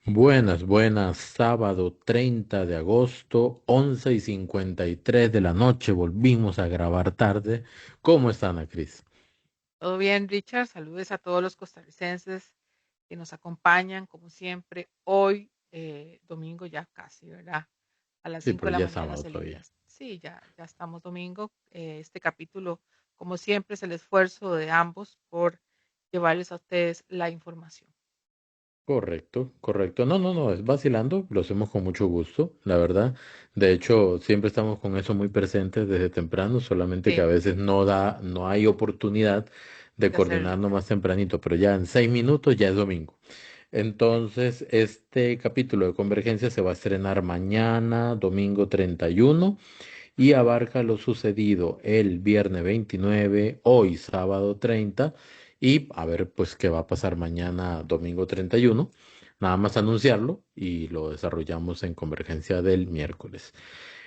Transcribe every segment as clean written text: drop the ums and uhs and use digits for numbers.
Buenas, buenas. Sábado 30 de agosto, 11:53 de la noche. Volvimos a grabar tarde. ¿Cómo está, Ana Cris? Todo bien, Richard. Saludes a todos los costarricenses que nos acompañan, como siempre, hoy, domingo ya casi, ¿verdad? A las Sí, 5 pero de la ya es mañana sábado se todavía. libras. Sí, ya estamos domingo. Este capítulo, como siempre, es el esfuerzo de ambos por llevarles a ustedes la información. Correcto, correcto. No, no, no, es vacilando. Lo hacemos con mucho gusto, la verdad. De hecho, siempre estamos con eso muy presente desde temprano, solamente que a Sí, veces no hay oportunidad de de hacerlo. coordinarnos más tempranito, pero ya en 6 minutos ya es domingo. Entonces, este capítulo de Convergencia se va a estrenar mañana, domingo 31, y abarca lo sucedido el viernes 29, hoy sábado 30, y a ver pues qué va a pasar mañana, domingo 31. Nada más anunciarlo y lo desarrollamos en Convergencia del miércoles.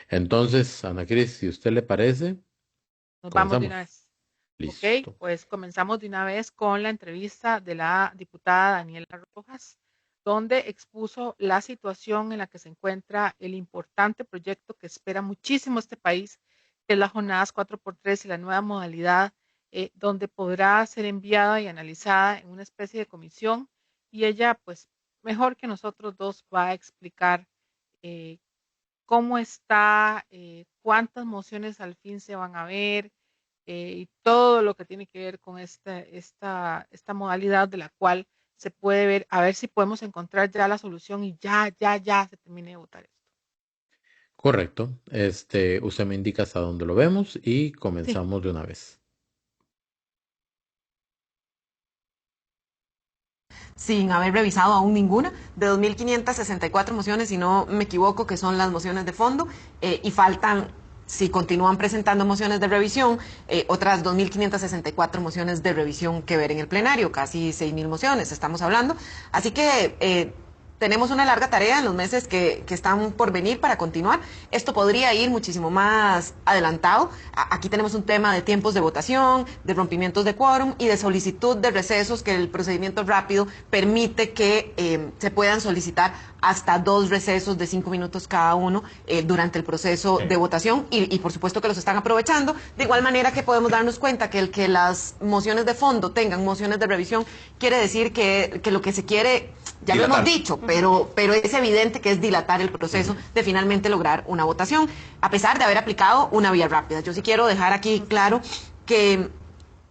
Entonces, Ana Cris, si usted le parece, Nos vamos de una comenzamos. vez. Ok, Listo. pues comenzamos de una vez con la entrevista de la diputada Daniela Rojas, donde expuso la situación en la que se encuentra el importante proyecto que espera muchísimo este país, que es las jornadas 4x3 y la nueva modalidad, donde podrá ser enviada y analizada en una especie de comisión. Y ella, pues, mejor que nosotros dos, va a explicar eh, cómo está, cuántas mociones al fin se van a ver, y todo lo que tiene que ver con esta modalidad de la cual se puede ver, a ver si podemos encontrar ya la solución y ya se termine de votar esto. Correcto. Usted me indica hasta dónde lo vemos y Sí, comenzamos de una vez. Sin haber revisado aún ninguna, de 2.564 mociones, si no me equivoco, que son las mociones de fondo, y faltan, si continúan presentando mociones de revisión, otras 2.564 mociones de revisión que ver en el plenario, casi 6.000 mociones estamos hablando. Así que tenemos una larga tarea en los meses que están por venir para continuar. Esto podría ir muchísimo más adelantado. Aquí tenemos un tema de tiempos de votación, de rompimientos de quórum y de solicitud de recesos, que el procedimiento rápido permite que se puedan solicitar hasta 2 recesos de 5 minutos cada uno durante el proceso de votación y por supuesto que los están aprovechando. De igual manera que podemos darnos cuenta que el que las mociones de fondo tengan mociones de revisión quiere decir que lo que se quiere, ya lo hemos Dilatar. dicho, pero es evidente que es dilatar el proceso Ujú. de finalmente lograr una votación, a pesar de haber aplicado una vía rápida. Yo sí quiero dejar aquí claro que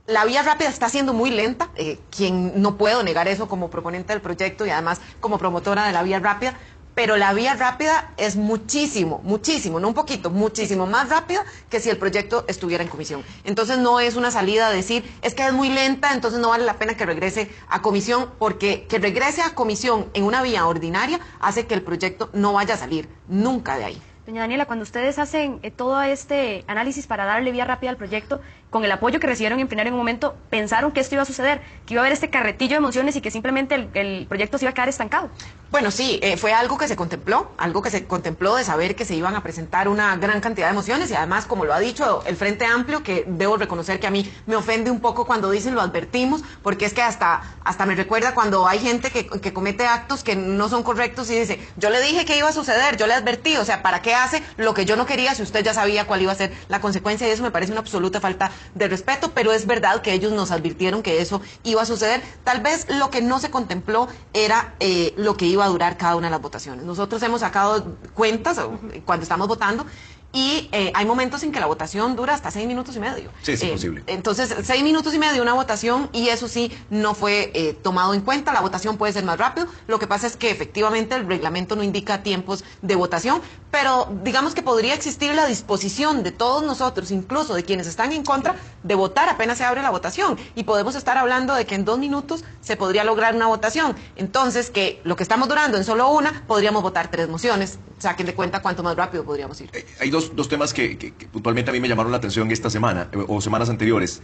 la vía rápida está siendo muy lenta, quien no puedo negar eso como proponente del proyecto y además como promotora de la vía rápida, pero la vía rápida es muchísimo, muchísimo, no un poquito, muchísimo más rápida que si el proyecto estuviera en comisión. Entonces no es una salida a decir, es que es muy lenta, entonces no vale la pena que regrese a comisión, porque que regrese a comisión en una vía ordinaria hace que el proyecto no vaya a salir nunca de ahí. Doña Daniela, cuando ustedes hacen todo este análisis para darle vía rápida al proyecto, con el apoyo que recibieron en plenario en un momento, pensaron que esto iba a suceder, que iba a haber este carretillo de emociones y que simplemente el proyecto se iba a quedar estancado. Bueno, sí, fue algo que se contempló de saber que se iban a presentar una gran cantidad de mociones y además, como lo ha dicho el Frente Amplio, que debo reconocer que a mí me ofende un poco cuando dicen lo advertimos, porque es que hasta me recuerda cuando hay gente que comete actos que no son correctos y dice, yo le dije que iba a suceder, yo le advertí, o sea, ¿para qué hace lo que yo no quería si usted ya sabía cuál iba a ser la consecuencia? Y eso me parece una absoluta falta de respeto, pero es verdad que ellos nos advirtieron que eso iba a suceder. Tal vez lo que no se contempló era lo que iba a durar cada una de las votaciones. Nosotros hemos sacado cuentas cuando estamos votando y hay momentos en que la votación dura hasta 6 minutos y medio. Sí, es imposible. Entonces, 6 minutos y medio una votación y eso sí no fue tomado en cuenta. La votación puede ser más rápido. Lo que pasa es que efectivamente el reglamento no indica tiempos de votación, pero digamos que podría existir la disposición de todos nosotros, incluso de quienes están en contra, de votar apenas se abre la votación. Y podemos estar hablando de que en 2 minutos se podría lograr una votación. Entonces, que lo que estamos durando en solo una, podríamos votar 3 mociones. Saquen de cuenta cuánto más rápido podríamos ir. Hay dos temas que puntualmente a mí me llamaron la atención esta semana o semanas anteriores.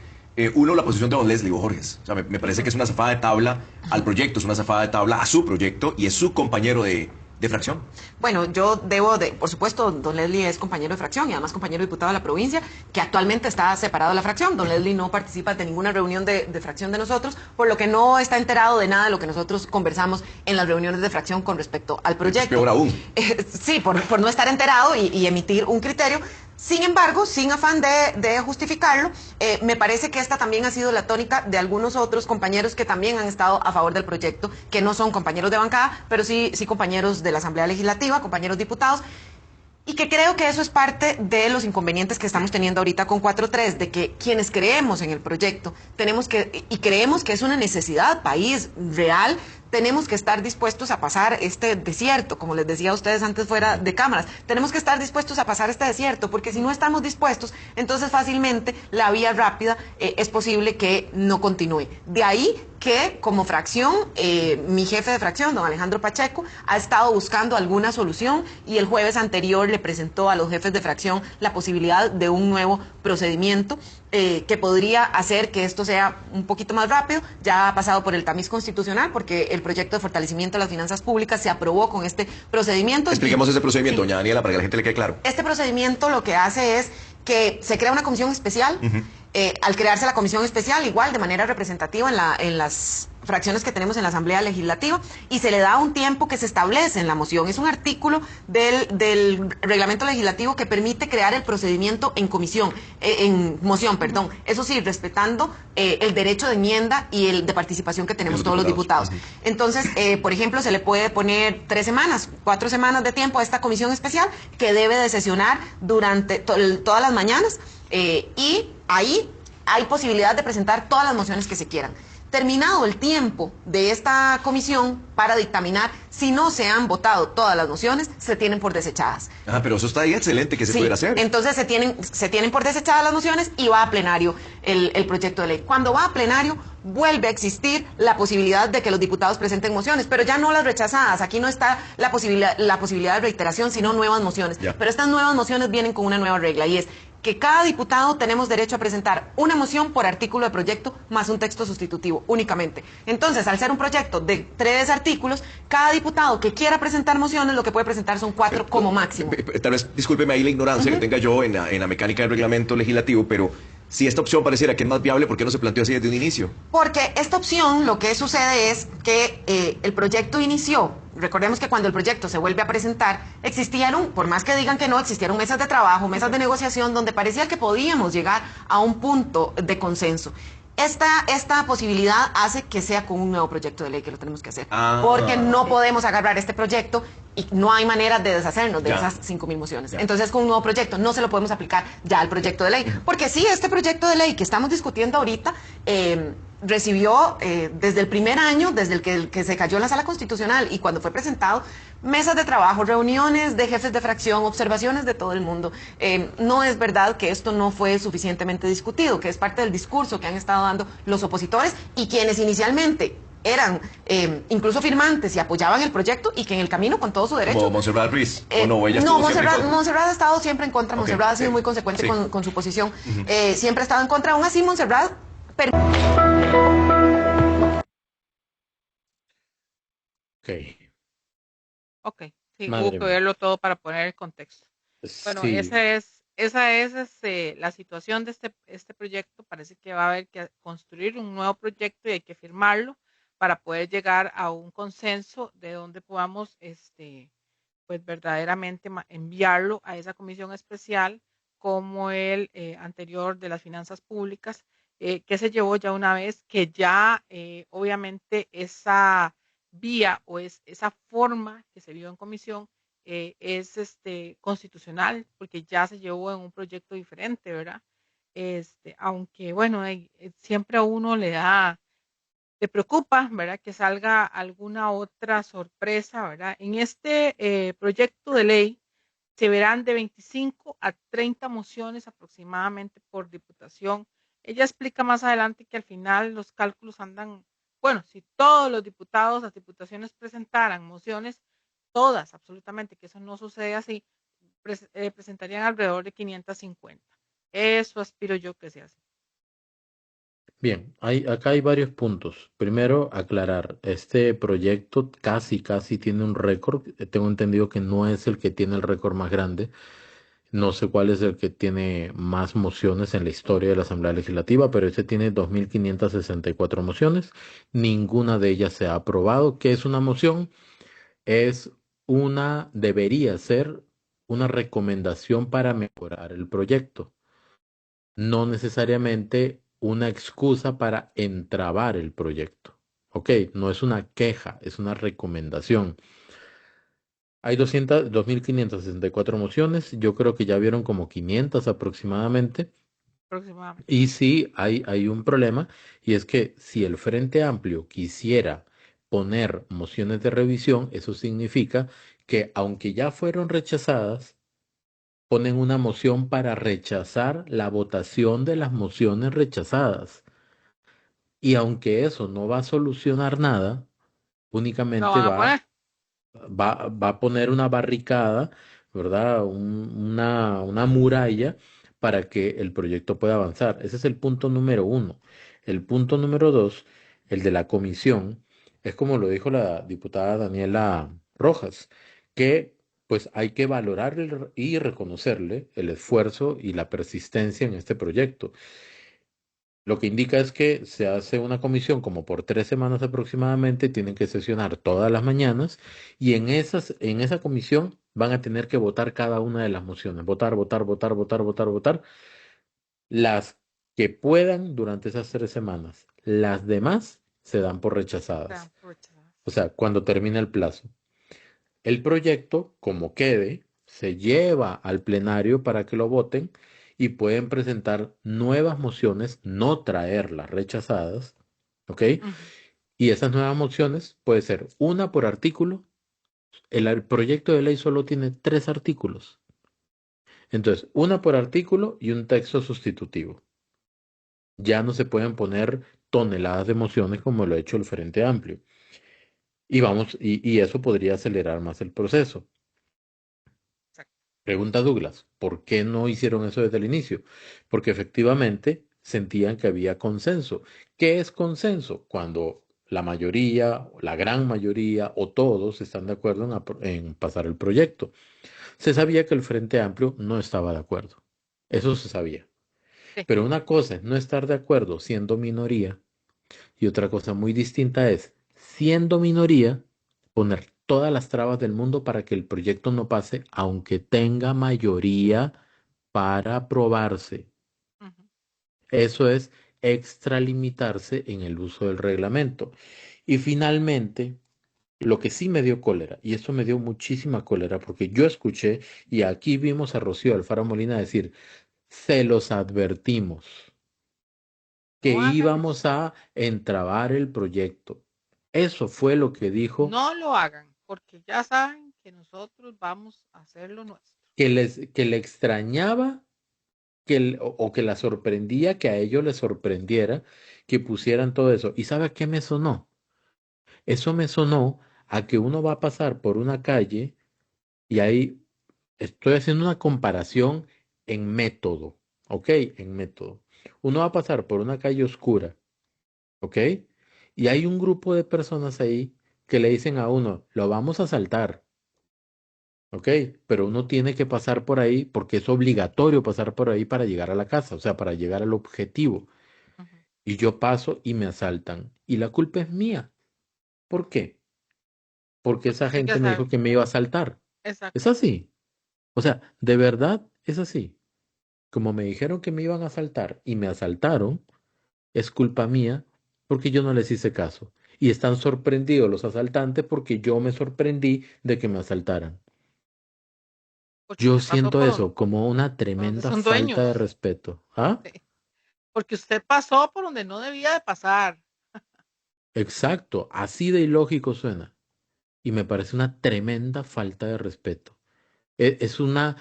Uno, la posición de don Leslie Bojorges. O sea, me parece que es una zafada de tabla al proyecto, es una zafada de tabla a su proyecto y es su compañero de de fracción. Bueno, yo debo de, por supuesto, don Leslie es compañero de fracción y además compañero diputado de la provincia, que actualmente está separado de la fracción. Don Leslie no participa de ninguna reunión de fracción de nosotros, por lo que no está enterado de nada de lo que nosotros conversamos en las reuniones de fracción con respecto al proyecto. Peor aún. Sí, por no estar enterado y emitir un criterio. Sin embargo, sin afán de justificarlo, me parece que esta también ha sido la tónica de algunos otros compañeros que también han estado a favor del proyecto, que no son compañeros de bancada, pero sí compañeros de la Asamblea Legislativa, compañeros diputados, y que creo que eso es parte de los inconvenientes que estamos teniendo ahorita con 4.3, de que quienes creemos en el proyecto y creemos que es una necesidad país real, tenemos que estar dispuestos a pasar este desierto, como les decía a ustedes antes fuera de cámaras, tenemos que estar dispuestos a pasar este desierto, porque si no estamos dispuestos, entonces fácilmente la vía rápida es posible que no continúe. De ahí que como fracción, mi jefe de fracción, don Alejandro Pacheco, ha estado buscando alguna solución y el jueves anterior le presentó a los jefes de fracción la posibilidad de un nuevo procedimiento que podría hacer que esto sea un poquito más rápido. Ya ha pasado por el tamiz constitucional porque el proyecto de fortalecimiento de las finanzas públicas se aprobó con este procedimiento. Expliquemos ese procedimiento, Sí. doña Daniela, para que la gente le quede claro. Este procedimiento lo que hace es que se crea una comisión especial. Al crearse la comisión especial, igual de manera representativa en las fracciones que tenemos en la Asamblea Legislativa, y se le da un tiempo que se establece en la moción. Es un artículo del reglamento legislativo que permite crear el procedimiento en moción. Eso sí, respetando el derecho de enmienda y el de participación que tenemos todos los diputados. Entonces, por ejemplo, se le puede poner 3 semanas, 4 semanas de tiempo a esta comisión especial que debe de sesionar durante todas las mañanas, y ahí hay posibilidad de presentar todas las mociones que se quieran. Terminado el tiempo de esta comisión para dictaminar, si no se han votado todas las mociones, se tienen por desechadas. Ah, pero eso está ahí excelente que se Sí, pudiera hacer. entonces se tienen por desechadas las mociones y va a plenario el proyecto de ley. Cuando va a plenario, vuelve a existir la posibilidad de que los diputados presenten mociones, pero ya no las rechazadas. Aquí no está la posibilidad de reiteración, sino nuevas mociones. Ya. Pero estas nuevas mociones vienen con una nueva regla, y es que cada diputado tenemos derecho a presentar una moción por artículo de proyecto más un texto sustitutivo, únicamente. Entonces, al ser un proyecto de 3 artículos, cada diputado que quiera presentar mociones, lo que puede presentar son 4 como máximo. Tal vez, discúlpeme ahí la ignorancia que tenga yo en la mecánica del reglamento legislativo, pero si esta opción pareciera que es más viable, ¿por qué no se planteó así desde un inicio? Porque esta opción, lo que sucede es que el proyecto inició. Recordemos que cuando el proyecto se vuelve a presentar, por más que digan que no, existieron mesas de trabajo, mesas de negociación, donde parecía que podíamos llegar a un punto de consenso. Esta posibilidad hace que sea con un nuevo proyecto de ley que lo tenemos que hacer. Porque no podemos agarrar este proyecto y no hay manera de deshacernos de esas 5.000 mociones. Entonces, con un nuevo proyecto no se lo podemos aplicar ya al proyecto de ley. Porque sí, este proyecto de ley que estamos discutiendo ahorita recibió desde el primer año, desde el que se cayó en la Sala Constitucional y cuando fue presentado, mesas de trabajo, reuniones de jefes de fracción, observaciones de todo el mundo. No es verdad que esto no fue suficientemente discutido, que es parte del discurso que han estado dando los opositores y quienes inicialmente eran incluso firmantes y apoyaban el proyecto, y que en el camino, con todo su derecho... Como Montserrat Ruiz, ¿o no? Ella estuvo siempre en contra. Montserrat ha estado siempre en contra. Montserrat ha sido muy consecuente con su posición. Siempre ha estado en contra. Aún así, Montserrat... Ok, sí, Madre hubo que mía. verlo todo para poner el contexto. Bueno, Sí, esa es la situación de este proyecto. Parece que va a haber que construir un nuevo proyecto y hay que firmarlo para poder llegar a un consenso de donde podamos pues verdaderamente enviarlo a esa comisión especial como el anterior de las finanzas públicas, que se llevó ya una vez, que ya obviamente esa vía o esa forma que se vio en comisión es constitucional, porque ya se llevó en un proyecto diferente, ¿verdad? Aunque bueno, siempre a uno le preocupa, ¿verdad? Que salga alguna otra sorpresa, ¿verdad? En este proyecto de ley se verán de 25 a 30 mociones aproximadamente por diputación. Ella explica más adelante que al final los cálculos andan, bueno, si todos los diputados, las diputaciones presentaran mociones, todas, absolutamente, que eso no sucede así, presentarían alrededor de 550. Eso aspiro yo que sea así. Bien, acá hay varios puntos. Primero, aclarar, este proyecto casi tiene un récord. Tengo entendido que no es el que tiene el récord más grande. No sé cuál es el que tiene más mociones en la historia de la Asamblea Legislativa, pero este tiene 2.564 mociones. Ninguna de ellas se ha aprobado. ¿Qué es una moción? Es debería ser una recomendación para mejorar el proyecto, no necesariamente una excusa para entrabar el proyecto. Ok, no es una queja, es una recomendación. Hay 2.564 mociones, yo creo que ya vieron como 500 aproximadamente. Próximamente. Y sí, hay un problema, y es que si el Frente Amplio quisiera poner mociones de revisión, eso significa que aunque ya fueron rechazadas, ponen una moción para rechazar la votación de las mociones rechazadas. Y aunque eso no va a solucionar nada, Lo únicamente van a poner. va a poner una barricada, ¿verdad? Una muralla para que el proyecto pueda avanzar. Ese es el punto número uno. El punto número dos, el de la comisión, es como lo dijo la diputada Daniela Rojas, que pues hay que valorar y reconocerle el esfuerzo y la persistencia en este proyecto. Lo que indica es que se hace una comisión como por 3 semanas aproximadamente, tienen que sesionar todas las mañanas y en esa comisión van a tener que votar cada una de las mociones, votar, las que puedan durante esas 3 semanas. Las demás se dan por Sean rechazadas, rechazadas. o sea, cuando termine el plazo. El proyecto, como quede, se lleva al plenario para que lo voten y pueden presentar nuevas mociones, no traer las rechazadas, ¿ok? Ujú. Y esas nuevas mociones puede ser una por artículo. El proyecto de ley solo tiene 3 artículos. Entonces, una por artículo y un texto sustitutivo. Ya no se pueden poner toneladas de mociones como lo ha hecho el Frente Amplio. Y eso podría acelerar más el proceso. Exacto. Pregunta Douglas, ¿por qué no hicieron eso desde el inicio? Porque efectivamente sentían que había consenso. ¿Qué es consenso? Cuando la mayoría, o la gran mayoría o todos están de acuerdo en pasar el proyecto. Se sabía que el Frente Amplio no estaba de acuerdo. Eso se sabía. Sí. Pero una cosa es no estar de acuerdo siendo minoría y otra cosa muy distinta es, siendo minoría, poner todas las trabas del mundo para que el proyecto no pase, aunque tenga mayoría para aprobarse. Ujú. Eso es extralimitarse en el uso del reglamento. Y finalmente, lo que sí me dio cólera, y esto me dio muchísima cólera, porque yo escuché y aquí vimos a Rocío Alfaro Molina decir, se los advertimos que No hagan íbamos eso. a entrabar el proyecto. Eso fue lo que dijo, No lo hagan, porque ya saben que nosotros vamos a hacer lo nuestro. que le extrañaba o que la sorprendía que a ellos les sorprendiera que pusieran todo eso. ¿Y sabe a qué me sonó? Eso me sonó a que uno va a pasar por una calle y ahí estoy haciendo una comparación en método, ¿ok? En método. Uno va a pasar por una calle oscura, ¿ok? Y hay un grupo de personas ahí que le dicen a uno, lo vamos a asaltar, ¿ok? Pero uno tiene que pasar por ahí porque es obligatorio pasar por ahí para llegar a la casa, o sea, para llegar al objetivo. Ujú. Y yo paso y me asaltan. Y la culpa es mía. ¿Por qué? Porque Porque esa usted ya gente me sabe. dijo que me iba a asaltar. Exacto. Es así. O sea, de verdad es así. Como me dijeron que me iban a asaltar y me asaltaron, es culpa mía porque yo no les hice caso. Y están sorprendidos los asaltantes porque yo me sorprendí de que me asaltaran. Porque Yo usted pasó siento eso como una por donde tremenda son falta de dueños. respeto. ¿Ah? Sí. Porque usted pasó por donde no debía de pasar. Exacto, así de ilógico suena. Y me parece una tremenda falta de respeto. Es una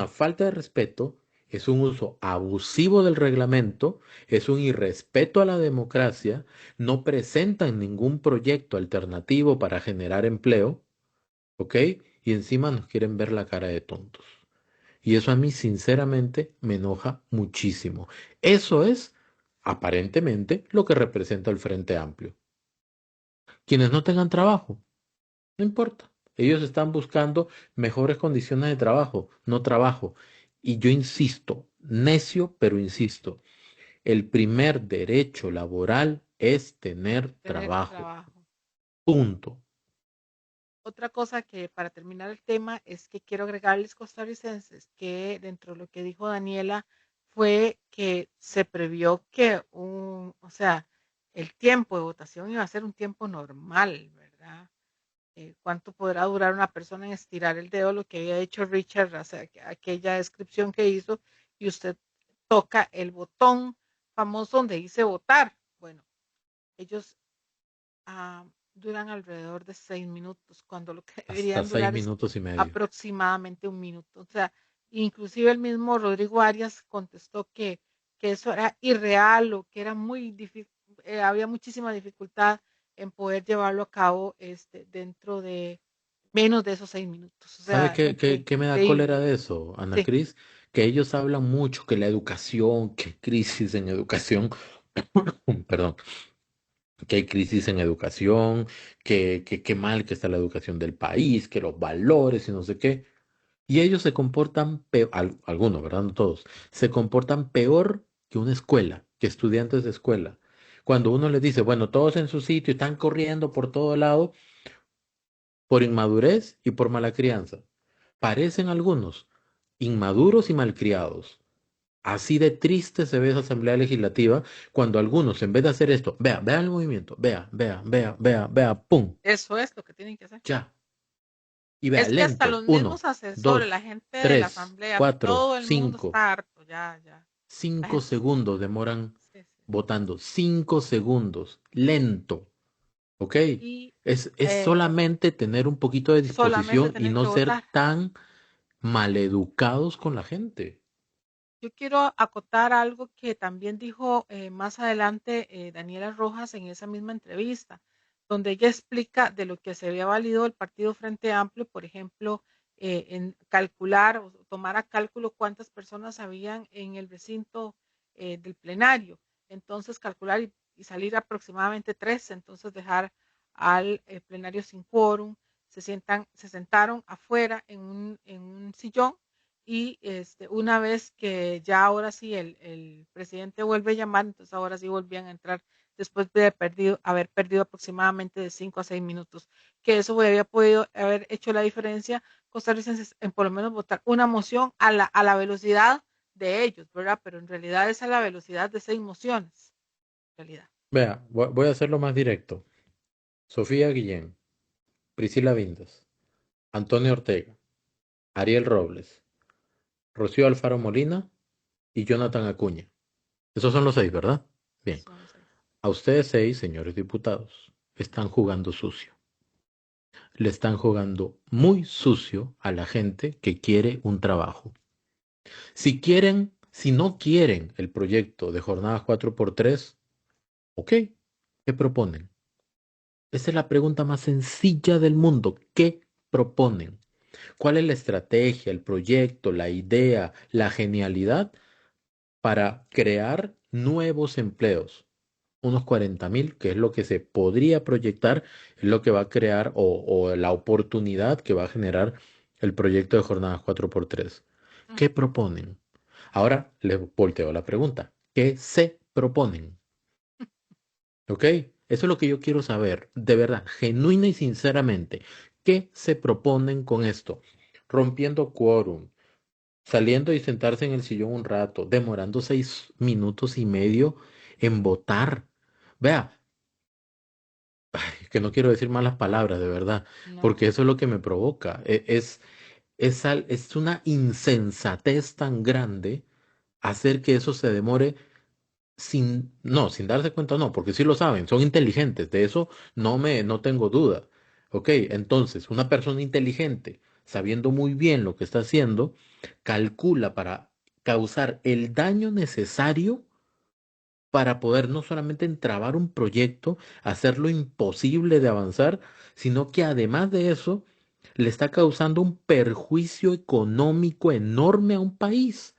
falta de respeto, es un uso abusivo del reglamento, es un irrespeto a la democracia, no presentan ningún proyecto alternativo para generar empleo, ¿ok? Y encima nos quieren ver la cara de tontos. Y eso a mí sinceramente me enoja muchísimo. Eso es aparentemente lo que representa el Frente Amplio. Quienes no tengan trabajo, no importa. Ellos están buscando mejores condiciones de trabajo, no trabajo. Y yo insisto, necio, pero insisto, el primer derecho laboral es tener Tener trabajo. trabajo. Punto. Otra cosa que para terminar el tema es que quiero agregarles costarricenses que dentro de lo que dijo Daniela fue que se previó que o sea, el tiempo de votación iba a ser un tiempo normal, ¿verdad? ¿Cuánto podrá durar una persona en estirar el dedo? Lo que había hecho Richard, o sea, aquella descripción que hizo, y usted toca el botón famoso donde dice votar. Bueno, ellos duran alrededor de 6 minutos, cuando lo que Hasta deberían 6 durar es minutos y medio. aproximadamente 1 minuto. O sea, inclusive el mismo Rodrigo Arias contestó que eso era irreal o que era muy difícil, había muchísima dificultad en poder llevarlo a cabo dentro de menos de esos 6 minutos. O ¿Sabe sea, qué me da increíble. cólera de eso, Ana Sí, Cris? Que ellos hablan mucho que la educación, que hay crisis en educación, perdón, que hay crisis en educación, que mal que está la educación del país, que los valores y no sé qué. Y ellos se comportan peor, algunos, ¿verdad? No todos, se comportan peor que una escuela, que estudiantes de escuela. Cuando uno les dice, bueno, todos en su sitio, están corriendo por todo lado por inmadurez y por mala crianza. Parecen algunos inmaduros y malcriados. Así de triste se ve esa Asamblea Legislativa cuando algunos, en vez de hacer esto, vea el movimiento, vea, pum, eso es lo que tienen que hacer. ya. Y vea, Es que hasta lento, los mismos uno, asesores, la dos, gente de la tres, asamblea, cuatro, todo el mundo cinco, está harto, ya. La 5 segundos demoran sí, sí. votando, 5 segundos, lento, ¿ok? Y Es solamente tener un poquito de solamente disposición y tener no que ser votar. tan maleducados con la gente. Yo quiero acotar algo que también dijo más adelante Daniela Rojas en esa misma entrevista, donde ella explica de lo que se había valido el Partido Frente Amplio, por ejemplo, en calcular o tomar a cálculo cuántas personas habían en el recinto del plenario. Entonces, calcular y salir aproximadamente 3, entonces dejar al plenario sin quórum, se sentaron afuera en un sillón y una vez que ya ahora sí el presidente vuelve a llamar, entonces ahora sí volvían a entrar después de haber perdido aproximadamente de 5 a 6 minutos, que eso había podido haber hecho la diferencia costarricenses en por lo menos votar una moción a la velocidad de ellos, ¿verdad? Pero en realidad es a la velocidad de 6 mociones, en realidad. Vea, voy a hacerlo más directo. Sofía Guillén, Priscila Vindas, Antonio Ortega, Ariel Robles, Rocío Alfaro Molina y Jonathan Acuña. Esos son los 6, ¿verdad? Bien. Son 6. A ustedes 6, señores diputados, están jugando sucio. Le están jugando muy sucio a la gente que quiere un trabajo. Si no quieren el proyecto de jornadas 4x3, ok, ¿qué proponen? Esa es la pregunta más sencilla del mundo. ¿Qué proponen? ¿Cuál es la estrategia, el proyecto, la idea, la genialidad para crear nuevos empleos? Unos 40.000, que es lo que se podría proyectar, es lo que va a crear o la oportunidad que va a generar el proyecto de jornadas 4x3. ¿Qué proponen? Ahora les volteo la pregunta. ¿Qué se proponen? ¿Ok? Eso es lo que yo quiero saber, de verdad, genuina y sinceramente. ¿Qué se proponen con esto? Rompiendo quórum, saliendo y sentarse en el sillón un rato, demorando 6 minutos y medio en votar. Vea, que no quiero decir malas palabras, de verdad, No. porque eso es lo que me provoca. Es una insensatez tan grande hacer que eso se demore sin darse cuenta, no, porque sí lo saben, son inteligentes, de eso no tengo duda. Ok, entonces, una persona inteligente, sabiendo muy bien lo que está haciendo, calcula para causar el daño necesario para poder no solamente entrabar un proyecto, hacerlo imposible de avanzar, sino que además de eso, le está causando un perjuicio económico enorme a un país.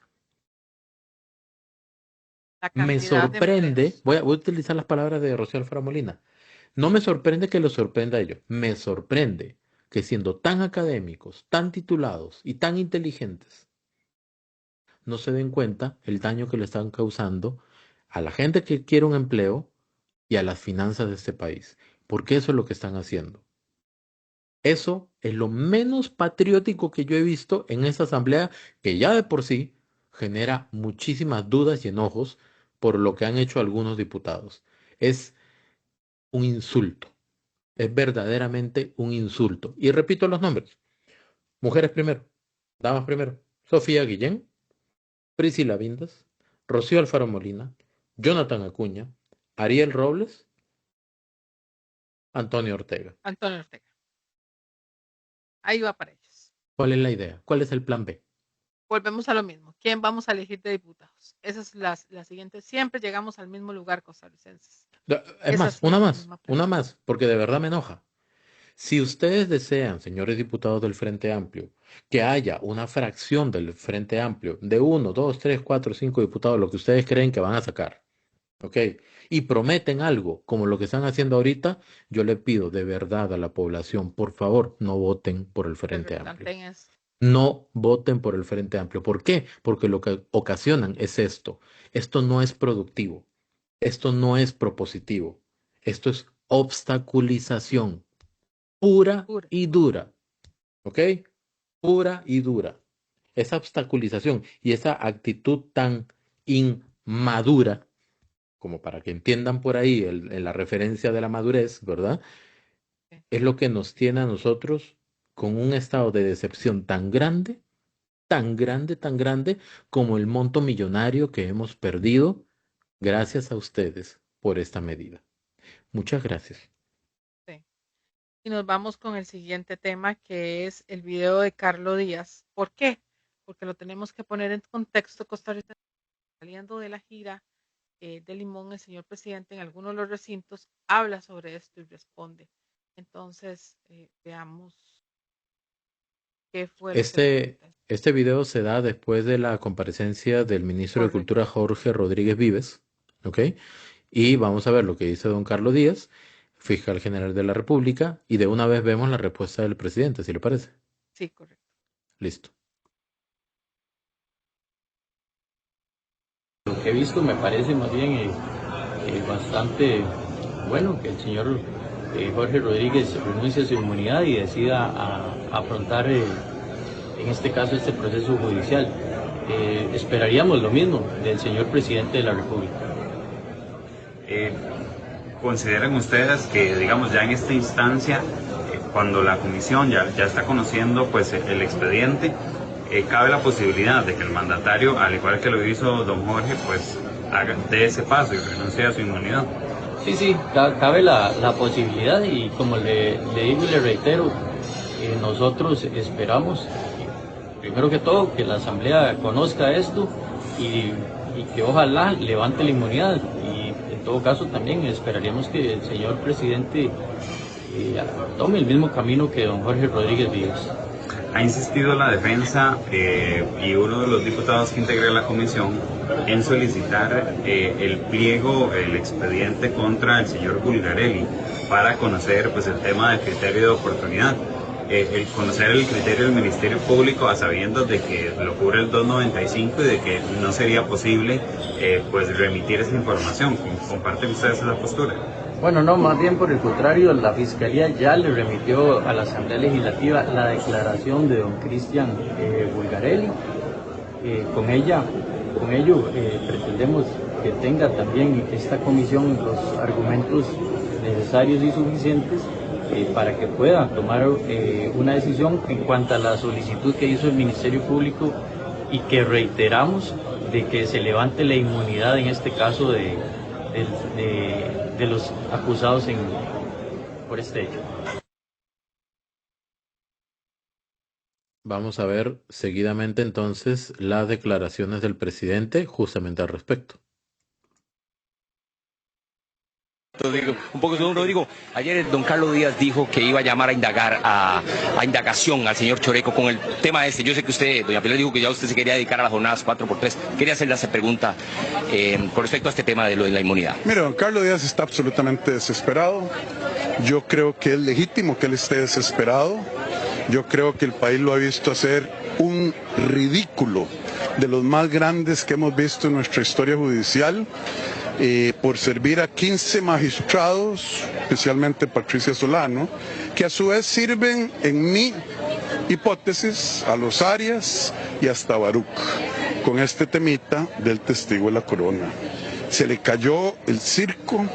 La Me cantidad de sorprende, empleos. voy a utilizar las palabras de Rocío Alfaro Molina. No me sorprende que los sorprenda a ellos. Me sorprende que siendo tan académicos, tan titulados y tan inteligentes, no se den cuenta el daño que le están causando a la gente que quiere un empleo y a las finanzas de este país. Porque eso es lo que están haciendo. Eso es lo menos patriótico que yo he visto en esta asamblea, que ya de por sí genera muchísimas dudas y enojos por lo que han hecho algunos diputados. Es un insulto, es verdaderamente un insulto. Y repito los nombres. Mujeres primero, damas primero. Sofía Guillén, Priscila Vindas, Rocío Alfaro Molina, Jonathan Acuña, Ariel Robles, Antonio Ortega. Antonio Ortega. Ahí va para ellos. ¿Cuál es la idea? ¿Cuál es el plan B? Volvemos a lo mismo. ¿Quién vamos a elegir de diputados? Esa es la siguiente. Siempre llegamos al mismo lugar, costarricenses. Es Esa más, siempre es la misma una pregunta. más, porque de verdad me enoja. Si ustedes desean, señores diputados del Frente Amplio, que haya una fracción del Frente Amplio de 1, 2, 3, 4, 5 diputados, lo que ustedes creen que van a sacar, ¿ok? Y prometen algo como lo que están haciendo ahorita, yo le pido de verdad a la población, por favor, no voten por el Que Frente Amplio. replanteen esto. No voten por el Frente Amplio. ¿Por qué? Porque lo que ocasionan es esto. Esto no es productivo. Esto no es propositivo. Esto es obstaculización pura Pura. y dura. ¿Ok? Pura y dura. Esa obstaculización y esa actitud tan inmadura, como para que entiendan por ahí la referencia de la madurez, ¿verdad? Sí. Es lo que nos tiene a nosotros con un estado de decepción tan grande, tan grande, tan grande como el monto millonario que hemos perdido gracias a ustedes por esta medida. Muchas gracias. Sí. Y nos vamos con el siguiente tema, que es el video de Carlos Díaz. ¿Por qué? Porque lo tenemos que poner en contexto costarricense. Saliendo de la gira de Limón, el señor presidente en algunos de los recintos habla sobre esto y responde. Entonces, veamos qué fue lo que le pregunté. Este video se da después de la comparecencia del ministro de Correcto. Cultura Jorge Rodríguez Vives, ¿ok? Y vamos a ver lo que dice don Carlos Díaz, fiscal general de la República, y de una vez vemos la respuesta del presidente, si le parece. Sí, correcto. Listo. Lo que he visto me parece más bien bastante bueno que el señor Jorge Rodríguez renuncie a su inmunidad y decida afrontar en este caso este proceso judicial. Esperaríamos lo mismo del señor presidente de la República. ¿Consideran ustedes que, digamos, ya en esta instancia, cuando la comisión ya está conociendo pues el expediente, cabe la posibilidad de que el mandatario, al igual que lo hizo don Jorge, pues dé ese paso y renuncie a su inmunidad? Sí, cabe la posibilidad y como le digo y le reitero, nosotros esperamos, primero que todo, que la Asamblea conozca esto y que ojalá levante la inmunidad. Y en todo caso también esperaríamos que el señor presidente tome el mismo camino que don Jorge Rodríguez Vives. Ha insistido la defensa y uno de los diputados que integra la comisión en solicitar el pliego, el expediente contra el señor Bulgarelli para conocer pues el tema del criterio de oportunidad. El conocer el criterio del Ministerio Público a sabiendas de que lo cubre el 295 y de que no sería posible pues remitir esa información. ¿Comparten ustedes esa postura? Bueno, no, más bien por el contrario, la Fiscalía ya le remitió a la Asamblea Legislativa la declaración de don Cristian Bulgarelli. Con ello pretendemos que tenga también esta comisión los argumentos necesarios y suficientes para que pueda tomar una decisión en cuanto a la solicitud que hizo el Ministerio Público y que reiteramos de que se levante la inmunidad en este caso de los acusados por este hecho. Vamos a ver seguidamente entonces las declaraciones del presidente justamente al respecto. Exacto, digo, un poco segundo, Rodrigo. Ayer don Carlos Díaz dijo que iba a llamar a indagar, a indagación al señor Choreco con el tema este. Yo sé que usted, doña Pilar, dijo que ya usted se quería dedicar a las jornadas 4x3. Quería hacerle esa pregunta con respecto a este tema de lo de la inmunidad. Mire, don Carlos Díaz está absolutamente desesperado. Yo creo que es legítimo que él esté desesperado. Yo creo que el país lo ha visto hacer un ridículo de los más grandes que hemos visto en nuestra historia judicial, por servir a 15 magistrados, especialmente Patricia Solano, que a su vez sirven, en mi hipótesis, a los Arias y hasta Baruch, con este temita del testigo de la corona. Se le cayó el circo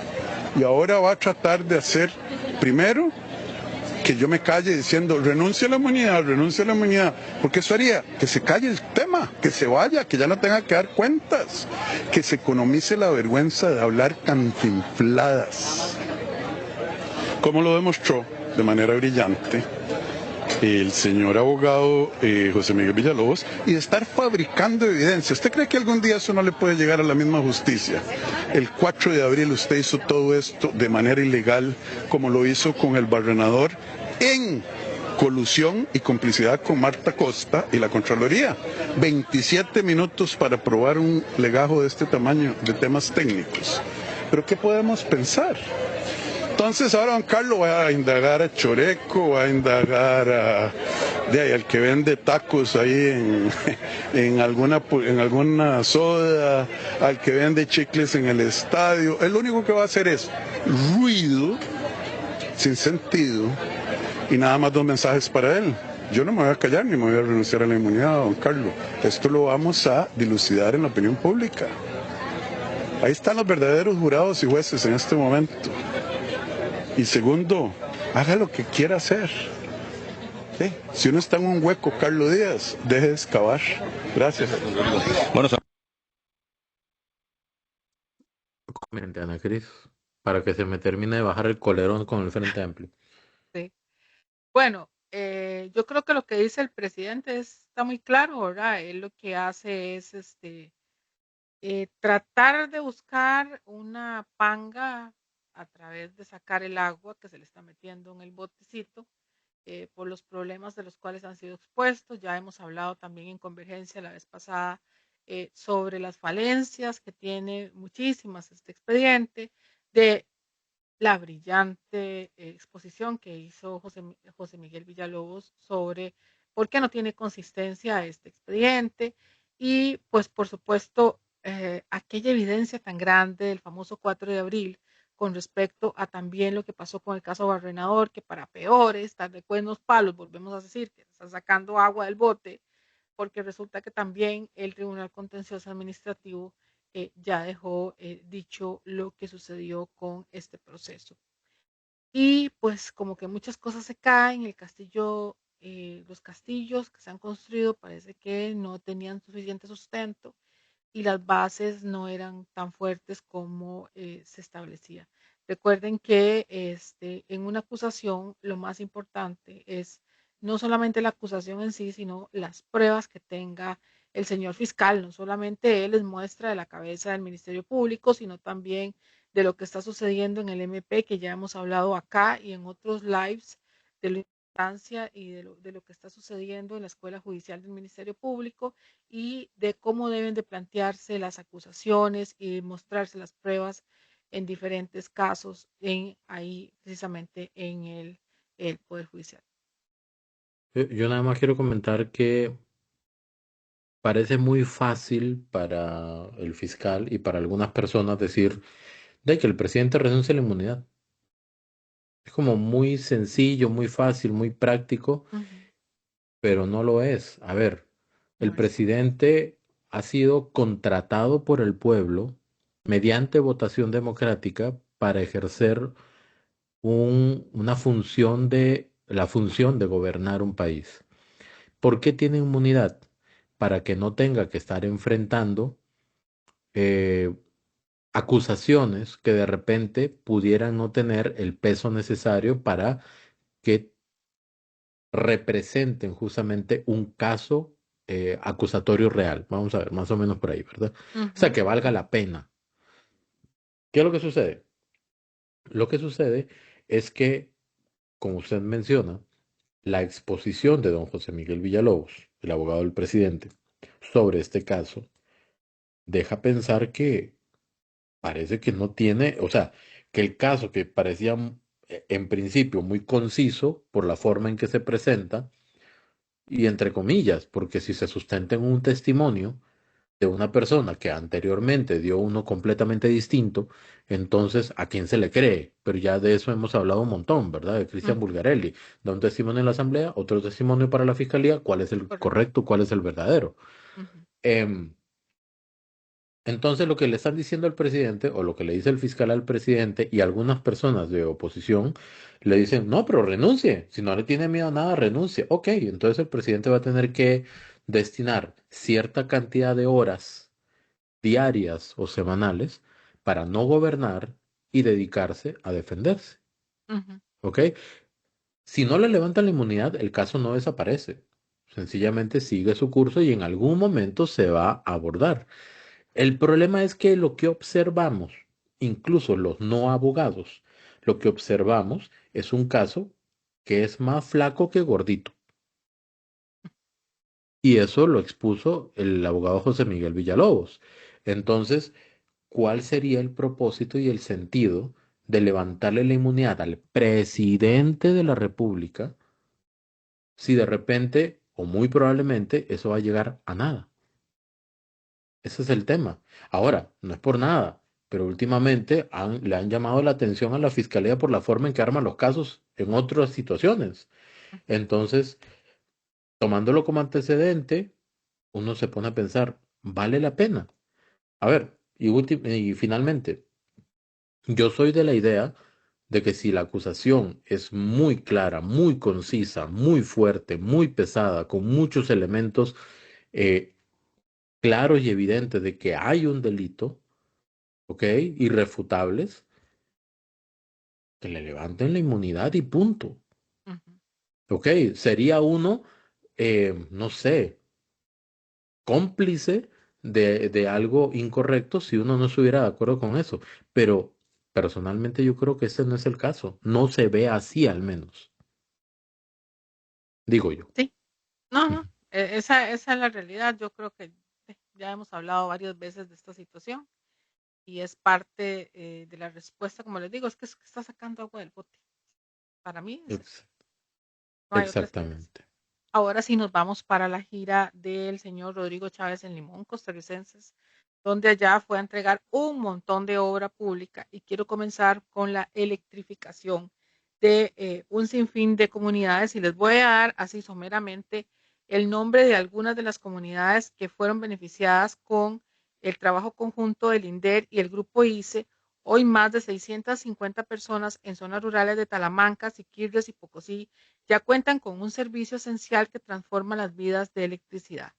y ahora va a tratar de hacer, primero, que yo me calle diciendo renuncia a la inmunidad, porque eso haría que se calle el tema, que se vaya, que ya no tenga que dar cuentas, que se economice la vergüenza de hablar cantinfladas, como lo demostró de manera brillante el señor abogado José Miguel Villalobos, y de estar fabricando evidencia. ¿Usted cree que algún día eso no le puede llegar a la misma justicia? El 4 de abril usted hizo todo esto de manera ilegal, como lo hizo con el barrenador, en colusión y complicidad con Marta Costa y la Contraloría. 27 minutos para probar un legajo de este tamaño de temas técnicos. ¿Pero qué podemos pensar? Entonces ahora don Carlos va a indagar a Choreco, va a indagar al que vende tacos ahí en alguna soda, al que vende chicles en el estadio. Él lo único que va a hacer es ruido, sin sentido, y nada más 2 mensajes para él. Yo no me voy a callar ni me voy a renunciar a la inmunidad, don Carlos. Esto lo vamos a dilucidar en la opinión pública. Ahí están los verdaderos jurados y jueces en este momento. Y segundo, haga lo que quiera hacer. ¿Sí? Si uno está en un hueco, Carlos Díaz, deje de excavar. Gracias. Bueno, Comente, Ana Cris, para que se me termine de bajar el colerón con el Frente Amplio. Sí. Bueno, yo creo que lo que dice el presidente está muy claro, ¿verdad? Él lo que hace es tratar de buscar una panga a través de sacar el agua que se le está metiendo en el botecito por los problemas de los cuales han sido expuestos. Ya hemos hablado también en Convergencia la vez pasada sobre las falencias que tiene muchísimas este expediente, de la brillante exposición que hizo José Miguel Villalobos sobre por qué no tiene consistencia este expediente y pues por supuesto aquella evidencia tan grande del famoso 4 de abril con respecto a también lo que pasó con el caso Barrenador, que para peores, tal de buenos palos, volvemos a decir que está sacando agua del bote, porque resulta que también el Tribunal Contencioso Administrativo ya dejó dicho lo que sucedió con este proceso. Y pues como que muchas cosas se caen, el castillo, los castillos que se han construido parece que no tenían suficiente sustento y las bases no eran tan fuertes como se establecía. Recuerden que en una acusación lo más importante es no solamente la acusación en sí, sino las pruebas que tenga el señor fiscal. No solamente él les muestra de la cabeza del Ministerio Público, sino también de lo que está sucediendo en el MP, que ya hemos hablado acá y en otros lives de la importancia y de lo que está sucediendo en la Escuela Judicial del Ministerio Público y de cómo deben de plantearse las acusaciones y mostrarse las pruebas en diferentes casos ahí precisamente en el Poder Judicial. Yo nada más quiero comentar que parece muy fácil para el fiscal y para algunas personas decir de que el presidente renuncie a la inmunidad. Es como muy sencillo, muy fácil, muy práctico, pero no lo es. A ver, el presidente ha sido contratado por el pueblo mediante votación democrática para ejercer la función de gobernar un país. ¿Por qué tiene inmunidad? Para que no tenga que estar enfrentando acusaciones que de repente pudieran no tener el peso necesario para que representen justamente un caso acusatorio real. Vamos a ver, más o menos por ahí, ¿verdad? O sea, que valga la pena. ¿Qué es lo que sucede? Lo que sucede es que, como usted menciona, la exposición de don José Miguel Villalobos, el abogado del presidente, sobre este caso, deja pensar que parece que no tiene, o sea, que el caso que parecía en principio muy conciso por la forma en que se presenta, y entre comillas, porque si se sustenta en un testimonio de una persona que anteriormente dio uno completamente distinto, entonces ¿a quién se le cree? Pero ya de eso hemos hablado un montón, ¿verdad? De Cristian Ujú, Bulgarelli. Da un testimonio en la asamblea, otro testimonio para la fiscalía, ¿cuál es el correcto. correcto, cuál es el verdadero? Ujú, Em, entonces lo que le están diciendo al presidente, o lo que le dice el fiscal al presidente y algunas personas de oposición, le dicen, no, pero renuncie, si no le tiene miedo a nada, renuncie. Ok, entonces el presidente va a tener que destinar cierta cantidad de horas diarias o semanales para no gobernar y dedicarse a defenderse. ujú. ¿Ok? Si no le levantan la inmunidad, el caso no desaparece. Sencillamente sigue su curso y en algún momento se va a abordar. El problema es que lo que observamos, incluso los no abogados, lo que observamos es un caso que es más flaco que gordito. Y eso lo expuso el abogado José Miguel Villalobos. Entonces, ¿cuál sería el propósito y el sentido de levantarle la inmunidad al presidente de la República si de repente, o muy probablemente, eso va a llegar a nada? Ese es el tema. Ahora, no es por nada, pero últimamente le han llamado la atención a la fiscalía por la forma en que arman los casos en otras situaciones. Entonces, tomándolo como antecedente, uno se pone a pensar, ¿vale la pena? A ver, y finalmente, yo soy de la idea de que si la acusación es muy clara, muy concisa, muy fuerte, muy pesada, con muchos elementos eh, claros y evidentes de que hay un delito, ¿ok? Irrefutables, que le levanten la inmunidad y punto. Ujú. ¿Ok? Sería uno, no sé, cómplice de algo incorrecto si uno no estuviera de acuerdo con eso. Pero personalmente yo creo que ese no es el caso. No se ve así al menos, digo yo. Sí, no, Ujú. no, esa es la realidad. Yo creo que ya hemos hablado varias veces de esta situación y es parte de la respuesta, como les digo, es que está sacando agua del bote. Para mí es eso, Ex- no hay otra explicación. Exactamente. Ahora sí nos vamos para la gira del señor Rodrigo Chávez en Limón, costarricenses, donde allá fue a entregar un montón de obra pública y quiero comenzar con la electrificación de un sinfín de comunidades y les voy a dar así someramente el nombre de algunas de las comunidades que fueron beneficiadas con el trabajo conjunto del INDER y el grupo ICE. Hoy más de 650 personas en zonas rurales de Talamanca, Siquirres y Pocosí ya cuentan con un servicio esencial que transforma las vidas de electricidad.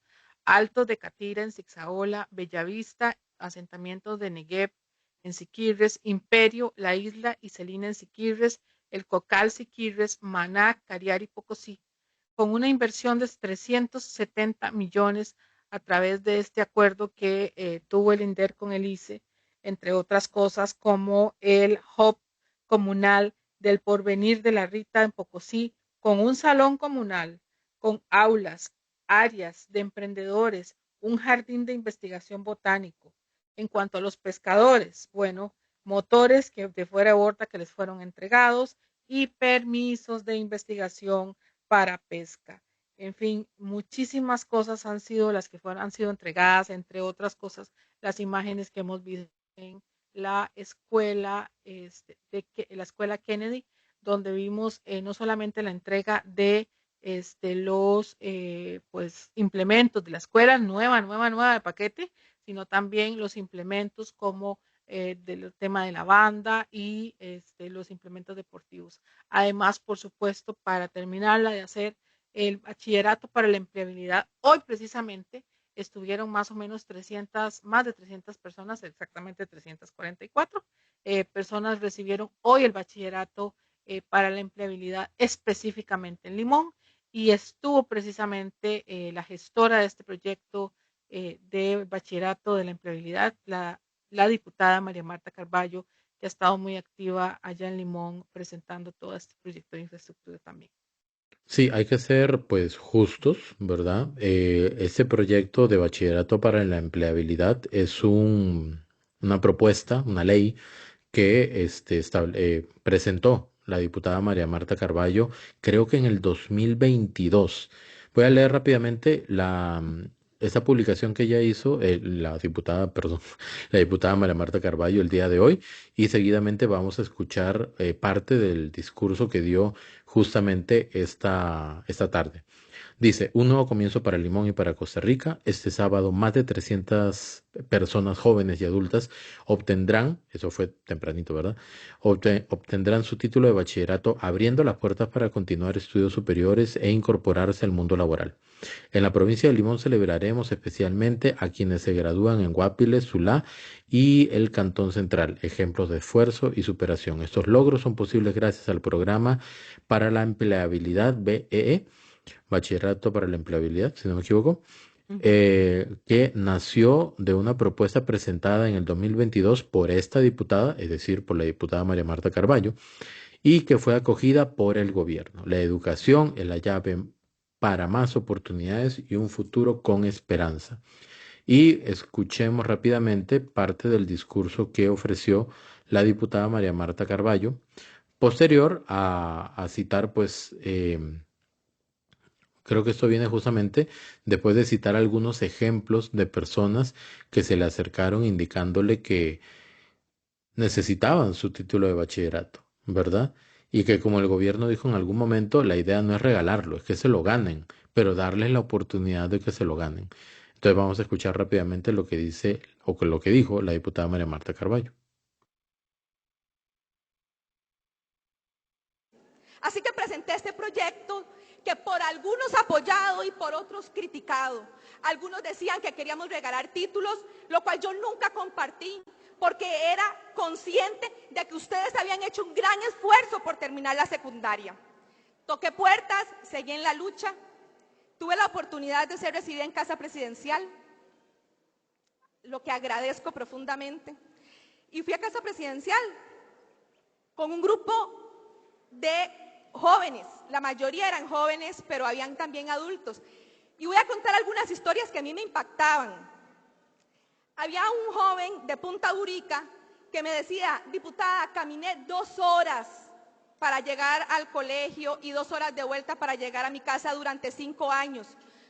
Altos de Catira en Zixaola, Bellavista, asentamientos de Negev en Siquirres, Imperio, La Isla y Celina en Siquirres, El Cocal Siquirres, Maná, Cariari y Pocosí, con una inversión de 370 millones a través de este acuerdo que tuvo el INDER con el ICE, entre otras cosas como el hub comunal del porvenir de la Rita en Pocosí, con un salón comunal, con aulas, áreas de emprendedores, un jardín de investigación botánico. En cuanto a los pescadores, bueno, motores que de fuera de borda que les fueron entregados y permisos de investigación para pesca. En fin, muchísimas cosas han sido las que han sido entregadas, entre otras cosas, las imágenes que hemos visto en la escuela, la escuela Kennedy, donde vimos no solamente la entrega de los pues implementos de la escuela nueva de paquete, sino también los implementos como del tema de la banda y los implementos deportivos. Además, por supuesto, para terminarla de hacer el bachillerato para la empleabilidad, hoy precisamente estuvieron más o menos más de 300 personas, exactamente 344 personas recibieron hoy el bachillerato para la empleabilidad específicamente en Limón y estuvo precisamente la gestora de este proyecto de bachillerato de la empleabilidad, la diputada María Marta Carballo, que ha estado muy activa allá en Limón presentando todo este proyecto de infraestructura también. Sí, hay que ser pues justos, ¿verdad? Este proyecto de bachillerato para la empleabilidad es una propuesta, una ley que presentó la diputada María Marta Carballo, creo que en el 2022. Voy a leer rápidamente esta publicación que ella hizo, la diputada, perdón, la diputada María Marta Carballo el día de hoy, y seguidamente vamos a escuchar parte del discurso que dio justamente esta tarde. Dice, un nuevo comienzo para Limón y para Costa Rica. Este sábado, más de 300 personas jóvenes y adultas obtendrán, eso fue tempranito, ¿verdad? Obtendrán su título de bachillerato, abriendo las puertas para continuar estudios superiores e incorporarse al mundo laboral. En la provincia de Limón celebraremos especialmente a quienes se gradúan en Guapiles, Sulá y el Cantón Central, ejemplos de esfuerzo y superación. Estos logros son posibles gracias al programa para la empleabilidad BEE, Bachillerato para la Empleabilidad, si no me equivoco, que nació de una propuesta presentada en el 2022 por esta diputada, es decir, por la diputada María Marta Carballo, y que fue acogida por el gobierno. La educación es la llave para más oportunidades y un futuro con esperanza. Y escuchemos rápidamente parte del discurso que ofreció la diputada María Marta Carballo, posterior a citar pues creo que esto viene justamente después de citar algunos ejemplos de personas que se le acercaron indicándole que necesitaban su título de bachillerato, ¿verdad? Y que como el gobierno dijo en algún momento, la idea no es regalarlo, es que se lo ganen, pero darles la oportunidad de que se lo ganen. Entonces vamos a escuchar rápidamente lo que dice o lo que dijo la diputada María Marta Carballo. Así que presenté este proyecto que por algunos apoyado y por otros criticado. Algunos decían que queríamos regalar títulos, lo cual yo nunca compartí, porque era consciente de que ustedes habían hecho un gran esfuerzo por terminar la secundaria. Toqué puertas, seguí en la lucha, tuve la oportunidad de ser recibida en Casa Presidencial, lo que agradezco profundamente, y fui a Casa Presidencial con un grupo de jóvenes, la mayoría eran jóvenes, pero habían también adultos. Y voy a contar algunas historias que a mí me impactaban. Había un joven de Punta Burica que me decía, diputada, caminé 2 horas para llegar al colegio y 2 horas de vuelta para llegar a mi casa durante 5 años.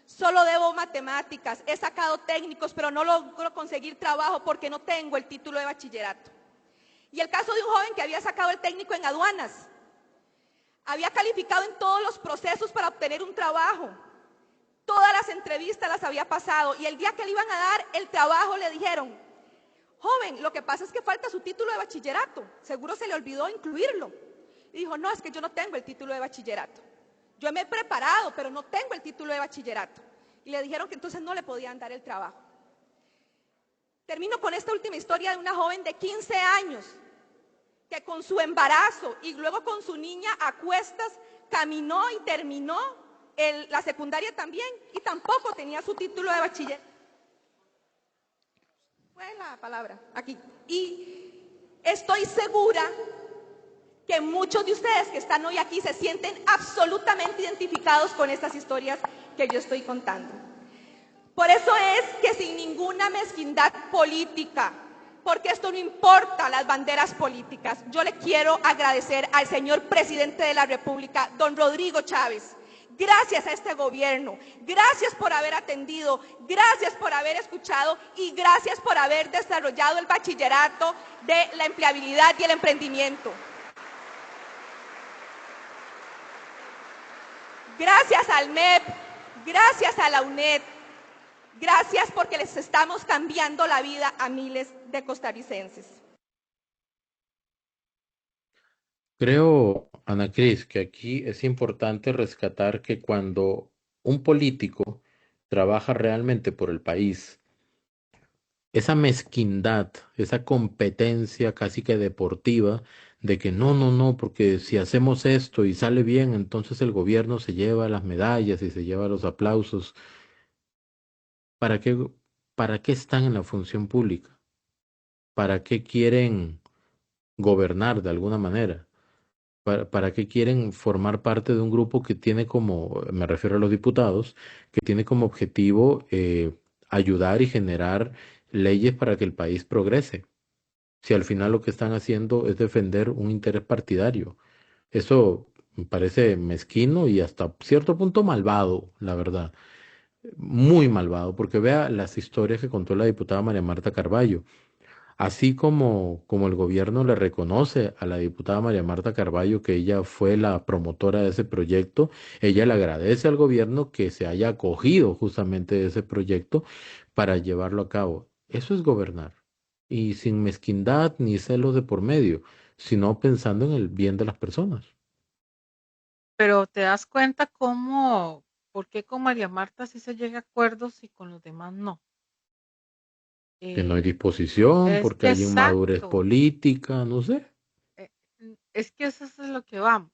Solo debo matemáticas, he sacado técnicos, pero no logro conseguir trabajo porque no tengo el título de bachillerato. Y el caso de un joven que había sacado el técnico en aduanas. Había calificado en todos los procesos para obtener un trabajo. Todas las entrevistas las había pasado y el día que le iban a dar el trabajo le dijeron, joven, lo que pasa es que falta su título de bachillerato, seguro se le olvidó incluirlo. Y dijo, no, es que yo no tengo el título de bachillerato. Yo me he preparado, pero no tengo el título de bachillerato. Y le dijeron que entonces no le podían dar el trabajo. Termino con esta última historia de una joven de 15 años que con su embarazo y luego con su niña a cuestas caminó y terminó la secundaria también y tampoco tenía su título de bachiller. Fue la palabra aquí. Y estoy segura que muchos de ustedes que están hoy aquí se sienten absolutamente identificados con estas historias que yo estoy contando. Por eso es que sin ninguna mezquindad política, porque esto no importa las banderas políticas. Yo le quiero agradecer al señor presidente de la República, don Rodrigo Chávez. Gracias a este gobierno, gracias por haber atendido, gracias por haber escuchado y gracias por haber desarrollado el bachillerato de la empleabilidad y el emprendimiento. Gracias al MEP, gracias a la UNED. Gracias porque les estamos cambiando la vida a miles de costarricenses. Creo, Ana Cris, que aquí es importante rescatar que cuando un político trabaja realmente por el país, esa mezquindad, esa competencia casi que deportiva de que no, porque si hacemos esto y sale bien, entonces el gobierno se lleva las medallas y se lleva los aplausos. ¿Para qué, para qué están en la función pública? ¿Para qué quieren gobernar de alguna manera. ¿Para qué quieren formar parte de un grupo que tiene como, me refiero a los diputados, que tiene como objetivo ayudar y generar leyes para que el país progrese? Si al final lo que están haciendo es defender un interés partidario. Eso me parece mezquino y hasta cierto punto malvado, la verdad. Muy malvado, porque vea las historias que contó la diputada María Marta Carballo. Así como el gobierno le reconoce a la diputada María Marta Carballo que ella fue la promotora de ese proyecto, ella le agradece al gobierno que se haya acogido justamente de ese proyecto para llevarlo a cabo. Eso es gobernar. Y sin mezquindad ni celos de por medio, sino pensando en el bien de las personas. Pero te das cuenta por qué con María Marta sí se llega a acuerdos y con los demás no. Que no hay Eh, disposición, es porque que hay inmadurez exacto, política, no sé. es que eso es lo que vamos.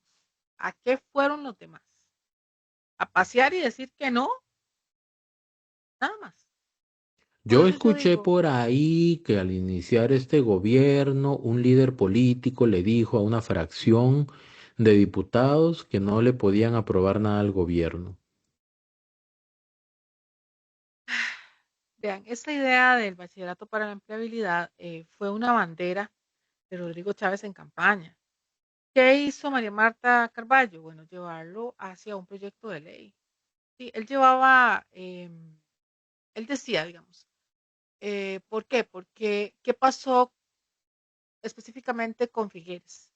¿A qué fueron los demás? ¿A pasear y decir que no? Nada más. Por Yo eso yo escuché digo, por ahí que al iniciar este gobierno, un líder político le dijo a una fracción de diputados que no le podían aprobar nada al gobierno. vean, esta idea del bachillerato para la empleabilidad fue una bandera de Rodrigo Chávez en campaña. ¿Qué hizo María Marta Carballo? Bueno, llevarlo hacia un proyecto de ley. Sí, él llevaba, él decía, digamos, ¿por qué? Porque, ¿qué pasó específicamente con Figueres?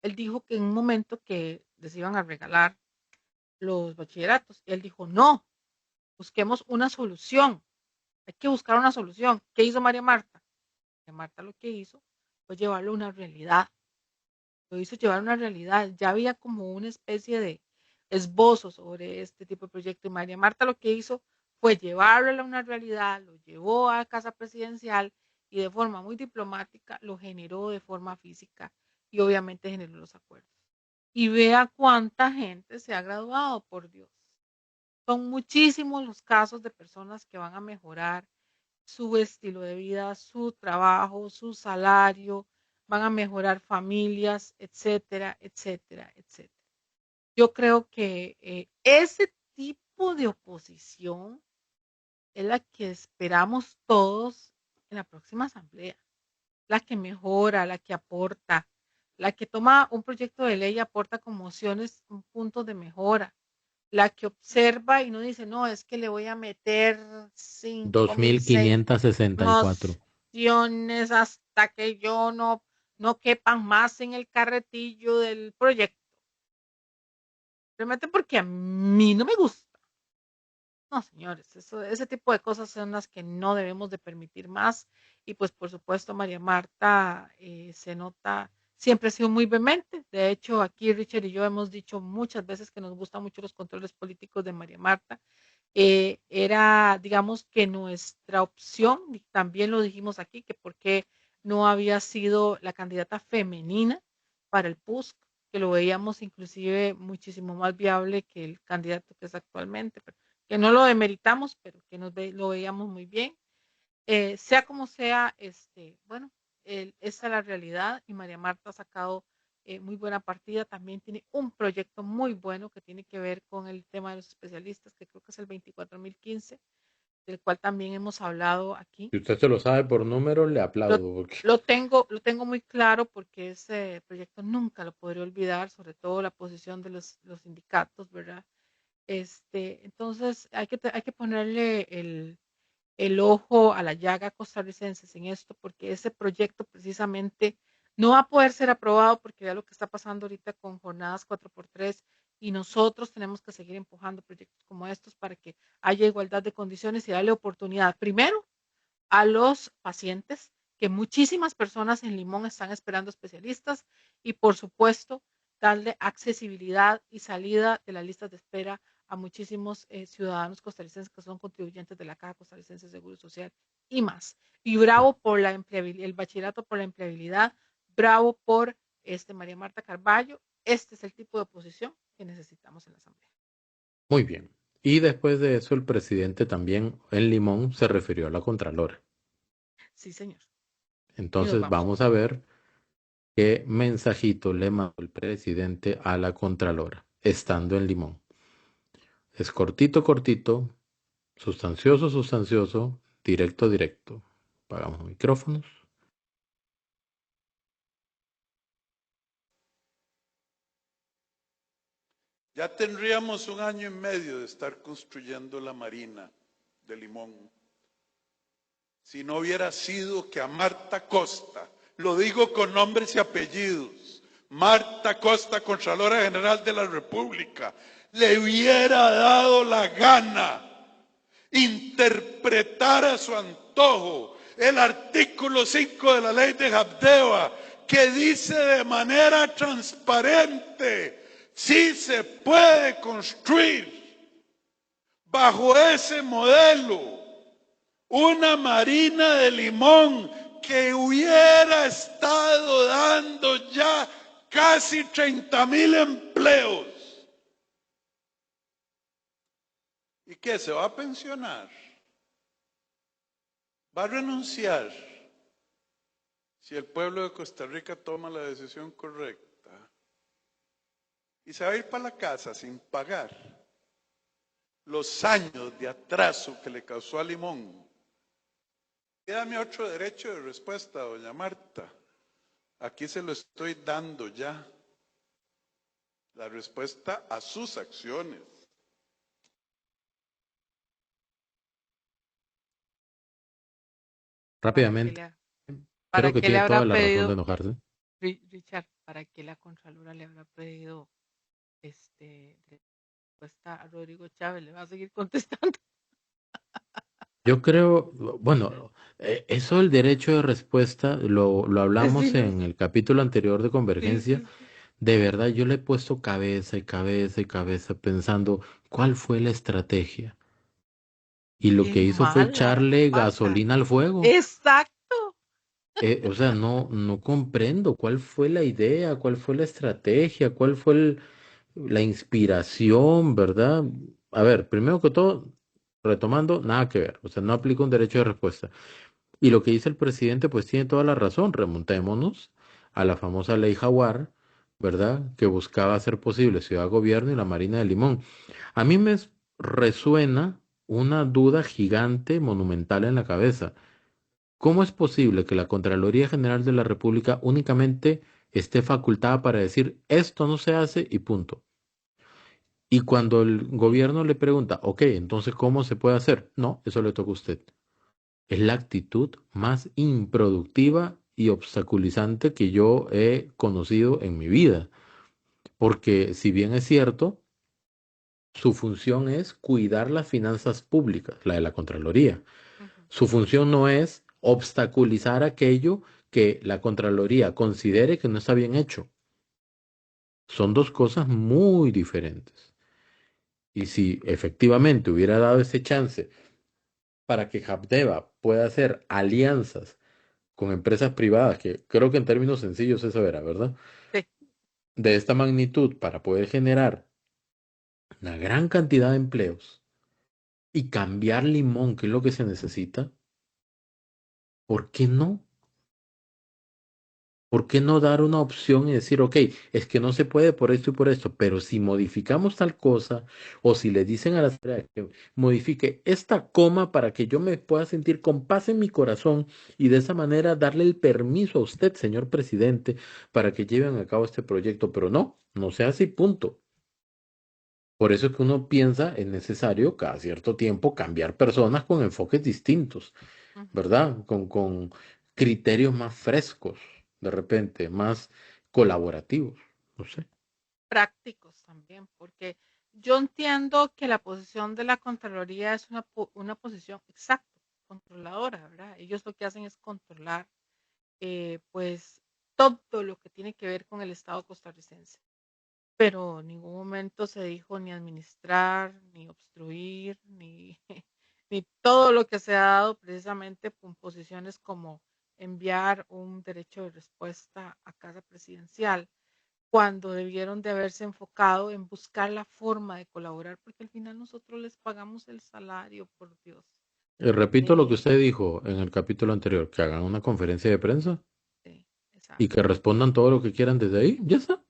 Él dijo que en un momento que les iban a regalar los bachilleratos, él dijo, no, busquemos una solución, hay que buscar una solución. ¿Qué hizo María Marta? María Marta lo que hizo fue llevarlo a una realidad, lo hizo llevar a una realidad, ya había como una especie de esbozo sobre este tipo de proyecto y María Marta lo que hizo fue llevarlo a una realidad, lo llevó a casa presidencial y de forma muy diplomática lo generó de forma física y obviamente generó los acuerdos. Y vea cuánta gente se ha graduado, por Dios. Son muchísimos los casos de personas que van a mejorar su estilo de vida, su trabajo, su salario, van a mejorar familias, etcétera, etcétera, etcétera. Yo creo que ese tipo de oposición es la que esperamos todos en la próxima asamblea, la que mejora, la que aporta, la que toma un proyecto de ley y aporta con mociones un punto de mejora, la que observa y no dice, no, es que le voy a meter 5.006 2564. mociones hasta que yo no quepan más en el carretillo del proyecto. Realmente porque a mí no me gusta. No, señores, ese tipo de cosas son las que no debemos de permitir más. Y pues por supuesto, María Marta se nota, siempre ha sido muy vehemente. De hecho, aquí Richard y yo hemos dicho muchas veces que nos gustan mucho los controles políticos de María Marta. Era, digamos, que nuestra opción, y también lo dijimos aquí, que por qué no había sido la candidata femenina para el PUSC, que lo veíamos inclusive muchísimo más viable que el candidato que es actualmente. Pero que no lo demeritamos, pero que lo veíamos muy bien. Sea como sea, bueno, esa es la realidad y María Marta ha sacado muy buena partida. También tiene un proyecto muy bueno que tiene que ver con el tema de los especialistas, que creo que es el 24.015, del cual también hemos hablado aquí. Si usted se lo sabe por número, le Lo, aplaudo. Porque... lo tengo muy claro porque ese proyecto nunca lo podré olvidar, sobre todo la posición de los sindicatos, ¿verdad? Entonces hay que ponerle el ojo a la llaga costarricenses en esto, porque ese proyecto precisamente no va a poder ser aprobado porque vea lo que está pasando ahorita con jornadas 4x3 y nosotros tenemos que seguir empujando proyectos como estos para que haya igualdad de condiciones y darle oportunidad primero a los pacientes, que muchísimas personas en Limón están esperando especialistas y por supuesto darle accesibilidad y salida de las listas de espera a muchísimos ciudadanos costarricenses que son contribuyentes de la Caja Costarricense de Seguro Social y más. Y bravo por la empleabilidad, el bachillerato por la empleabilidad, bravo por María Marta Carballo. Este es el tipo de oposición que necesitamos en la Asamblea. Muy bien. Y después de eso, el presidente también en Limón se refirió a la Contralora. Sí, señor. Y nos Entonces vamos vamos con a todo. ver qué mensajito le mandó el presidente a la Contralora, estando en Limón. Es cortito, cortito, sustancioso, sustancioso, directo, directo. Apagamos los micrófonos. Ya tendríamos 1 año y medio de estar construyendo la Marina de Limón. Si no hubiera sido que a Marta Costa, lo digo con nombres y apellidos, Marta Costa, Contralora General de la República, le hubiera dado la gana interpretar a su antojo el artículo 5 de la ley de Habdeba, que dice de manera transparente: sí se puede construir bajo ese modelo una Marina de Limón que hubiera estado dando ya casi 30,000 empleos. ¿Y qué? ¿Se va a pensionar? ¿Va a renunciar si el pueblo de Costa Rica toma la decisión correcta? Y se va a ir para la casa sin pagar los años de atraso que le causó a Limón. Quédame otro derecho de respuesta, doña Marta. Aquí se lo estoy dando ya. La respuesta a sus acciones. Rápidamente, ¿Para creo que qué le tiene habrá toda la razón de pedido, enojarse. Richard, para qué la Contralora le habrá pedido respuesta a Rodrigo Chávez? Le va a seguir contestando. Yo creo, bueno, eso del derecho de respuesta lo hablamos Sí, lo en sé. el capítulo anterior de Sí, Convergencia. sí, sí. De verdad, yo le he puesto cabeza y cabeza y cabeza pensando cuál fue la estrategia. Y lo Qué que hizo fue mala echarle pata. gasolina al fuego. Exacto. O sea, no comprendo cuál fue la idea, cuál fue la estrategia, cuál fue la inspiración, ¿verdad? A ver, primero que todo, retomando, nada que ver. O sea, no aplica un derecho de respuesta. Y lo que dice el presidente, pues tiene toda la razón. Remontémonos a la famosa ley Jaguar, ¿verdad? Que buscaba hacer posible Ciudad Gobierno y la Marina de Limón. A mí me resuena una duda gigante, monumental en la cabeza. ¿Cómo es posible que la Contraloría General de la República únicamente esté facultada para decir esto no se hace y punto? Y cuando el gobierno le pregunta, ok, entonces ¿cómo se puede hacer? No, eso le toca a usted. Es la actitud más improductiva y obstaculizante que yo he conocido en mi vida. Porque si bien es cierto, su función es cuidar las finanzas públicas, la de la Contraloría. Su función no es obstaculizar aquello que la Contraloría considere que no está bien hecho. Son dos cosas muy diferentes. Y si efectivamente hubiera dado ese chance para que Habdeba pueda hacer alianzas con empresas privadas, que creo que en términos sencillos eso era, ¿verdad? Sí. De esta magnitud para poder generar una gran cantidad de empleos y cambiar Limón, que es lo que se necesita, ¿por qué no? ¿Por qué no dar una opción y decir, ok, es que no se puede por esto y por esto, pero si modificamos tal cosa, o si le dicen a la secretaria que modifique esta coma para que yo me pueda sentir con paz en mi corazón y de esa manera darle el permiso a usted, señor presidente, para que lleven a cabo este proyecto, pero no se hace y punto. Por eso es que uno piensa es necesario cada cierto tiempo cambiar personas con enfoques distintos, ¿verdad? Con criterios más frescos, de repente, más colaborativos, no sé. Prácticos también, porque yo entiendo que la posición de la Contraloría es una posición exacta, controladora, ¿verdad? Ellos lo que hacen es controlar, pues, todo lo que tiene que ver con el Estado costarricense. Pero en ningún momento se dijo ni administrar, ni obstruir, ni, ni todo lo que se ha dado precisamente con posiciones como enviar un derecho de respuesta a casa presidencial, cuando debieron de haberse enfocado en buscar la forma de colaborar, porque al final nosotros les pagamos el salario, por Dios. Repito lo que usted dijo en el capítulo anterior, que hagan una conferencia de prensa. Sí, y que respondan todo lo que quieran desde ahí, ya está.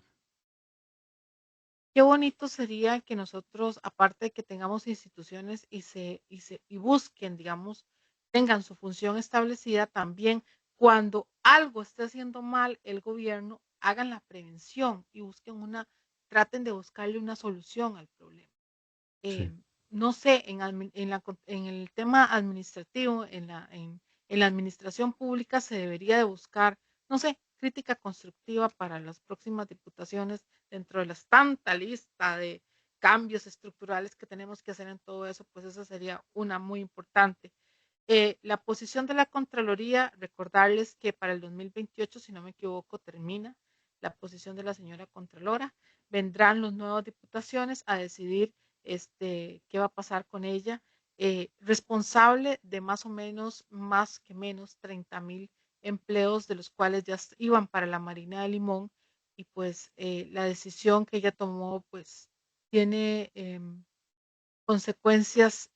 Qué bonito sería que nosotros, aparte de que tengamos instituciones y busquen, digamos, tengan su función establecida, también cuando algo esté haciendo mal el gobierno, hagan la prevención y traten de buscarle una solución al problema. Sí. No sé, en el tema administrativo, en la administración pública se debería de buscar, no sé, crítica constructiva para las próximas diputaciones dentro de la tanta lista de cambios estructurales que tenemos que hacer en todo eso, pues esa sería una muy importante. La posición de la Contraloría, recordarles que para el 2028, si no me equivoco, termina la posición de la señora Contralora. Vendrán las nuevas diputaciones a decidir qué va a pasar con ella. Responsable de más o menos, más que menos, 30,000 empleos, de los cuales ya iban para la Marina de Limón, y pues la decisión que ella tomó, pues tiene consecuencias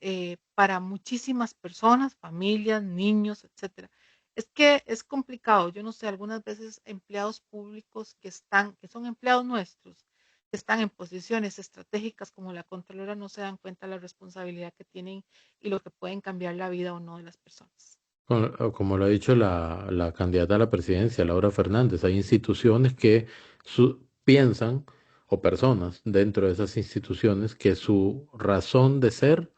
para muchísimas personas, familias, niños, etcétera. Es que es complicado. Yo no sé, algunas veces empleados públicos que son empleados nuestros, que están en posiciones estratégicas como la Contralora, no se dan cuenta de la responsabilidad que tienen y lo que pueden cambiar la vida o no de las personas. Como lo ha dicho la candidata a la presidencia, Laura Fernández, hay instituciones que piensan, o personas dentro de esas instituciones, que su razón de ser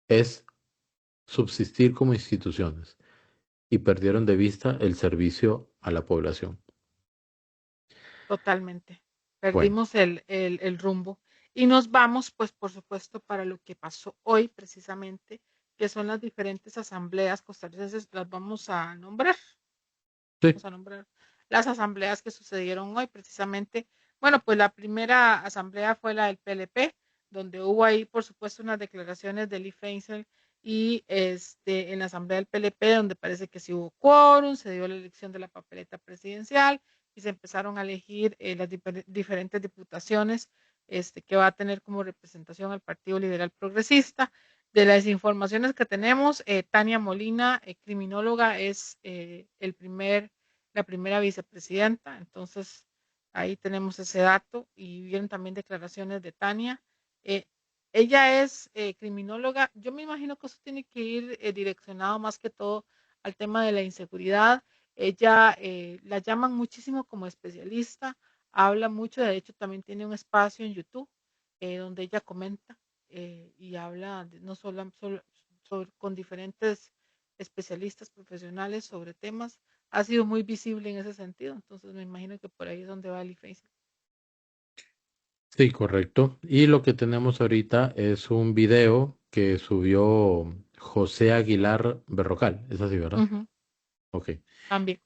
es subsistir como instituciones y perdieron de vista el servicio a la población. Totalmente. Bueno, Perdimos el rumbo y nos vamos, pues, por supuesto, para lo que pasó hoy precisamente, que son las diferentes asambleas costarricenses. Las vamos a nombrar. sí, Vamos a nombrar las asambleas que sucedieron hoy precisamente. Bueno, pues la primera asamblea fue la del PLP, donde hubo ahí, por supuesto, unas declaraciones de Lee Feinstein, y en la asamblea del PLP, donde parece que sí hubo quórum, se dio la elección de la papeleta presidencial y se empezaron a elegir las diferentes diputaciones que va a tener como representación al Partido Liberal Progresista. De las informaciones que tenemos, Tania Molina, criminóloga, es la primera vicepresidenta. Entonces, ahí tenemos ese dato y vieron también declaraciones de Tania. Ella es criminóloga. Yo me imagino que eso tiene que ir direccionado más que todo al tema de la inseguridad. Ella la llaman muchísimo como especialista, habla mucho, de hecho también tiene un espacio en YouTube donde ella comenta y habla no solo con diferentes especialistas profesionales sobre temas. Ha sido muy visible en ese sentido, entonces me imagino que por ahí es donde va el IFACE. sí, correcto. Y lo que tenemos ahorita es un video que subió José Aguilar Berrocal. Es así, ¿verdad? Uh-huh. Ok. También.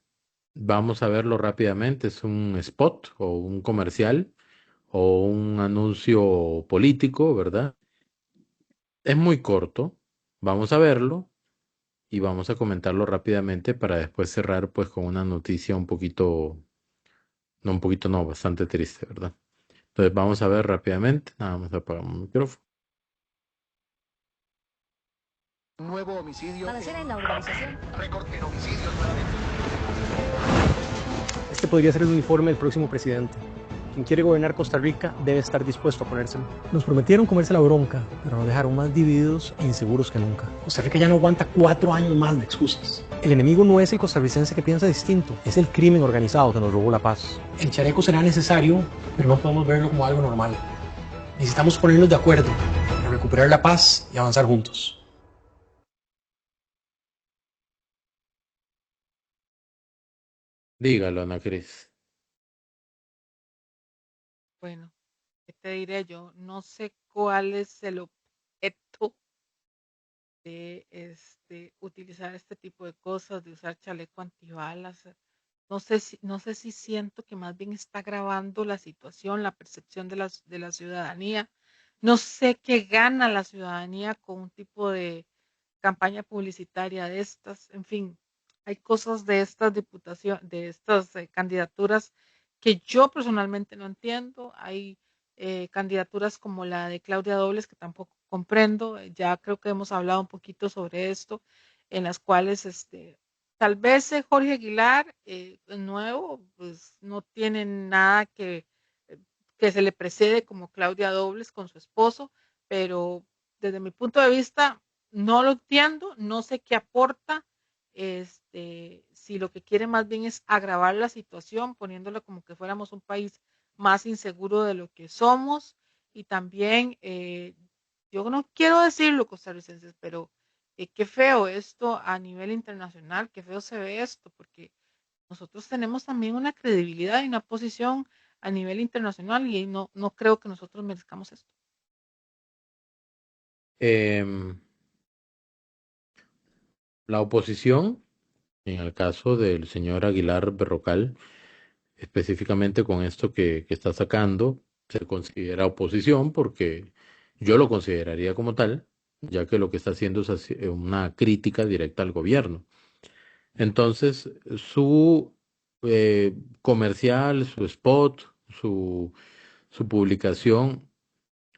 Vamos a verlo rápidamente. Es un spot o un comercial o un anuncio político, ¿verdad? Es muy corto. Vamos a verlo y vamos a comentarlo rápidamente para después cerrar pues con una noticia un poquito, no, bastante triste, ¿verdad? Entonces vamos a ver rápidamente. Nada más apagamos el micrófono. Nuevo homicidio. Balacera en la urbanización. Récord en homicidios nuevamente. Este podría ser el uniforme del próximo presidente. Quien quiere gobernar Costa Rica debe estar dispuesto a ponérselo. Nos prometieron comerse la bronca, pero nos dejaron más divididos e inseguros que nunca. Costa Rica ya no aguanta 4 años más de excusas. El enemigo no es el costarricense que piensa distinto, es el crimen organizado que nos robó la paz. El chaleco será necesario, pero no podemos verlo como algo normal. Necesitamos ponernos de acuerdo para recuperar la paz y avanzar juntos. Dígalo, Ana Cris. Bueno, ¿qué te diré yo? No sé cuál es el objeto de utilizar este tipo de cosas, de usar chaleco antibalas. No sé si siento que más bien está agravando la situación, la percepción de la ciudadanía. No sé qué gana la ciudadanía con un tipo de campaña publicitaria de estas. En fin, hay cosas de estas candidaturas que yo personalmente no entiendo. Hay candidaturas como la de Claudia Dobles que tampoco comprendo. Ya creo que hemos hablado un poquito sobre esto, en las cuales Tal vez Jorge Aguilar, nuevo, pues no tiene nada que se le precede como Claudia Dobles con su esposo, pero desde mi punto de vista no lo entiendo, no sé qué aporta, si lo que quiere más bien es agravar la situación, poniéndola como que fuéramos un país más inseguro de lo que somos, y también, yo no quiero decirlo, costarricenses, pero qué feo esto a nivel internacional, qué feo se ve esto, porque nosotros tenemos también una credibilidad y una posición a nivel internacional y no creo que nosotros merezcamos esto. La oposición, en el caso del señor Aguilar Berrocal, específicamente con esto que está sacando, se considera oposición porque yo lo consideraría como tal, ya que lo que está haciendo es una crítica directa al gobierno. Entonces, su comercial, su spot, su publicación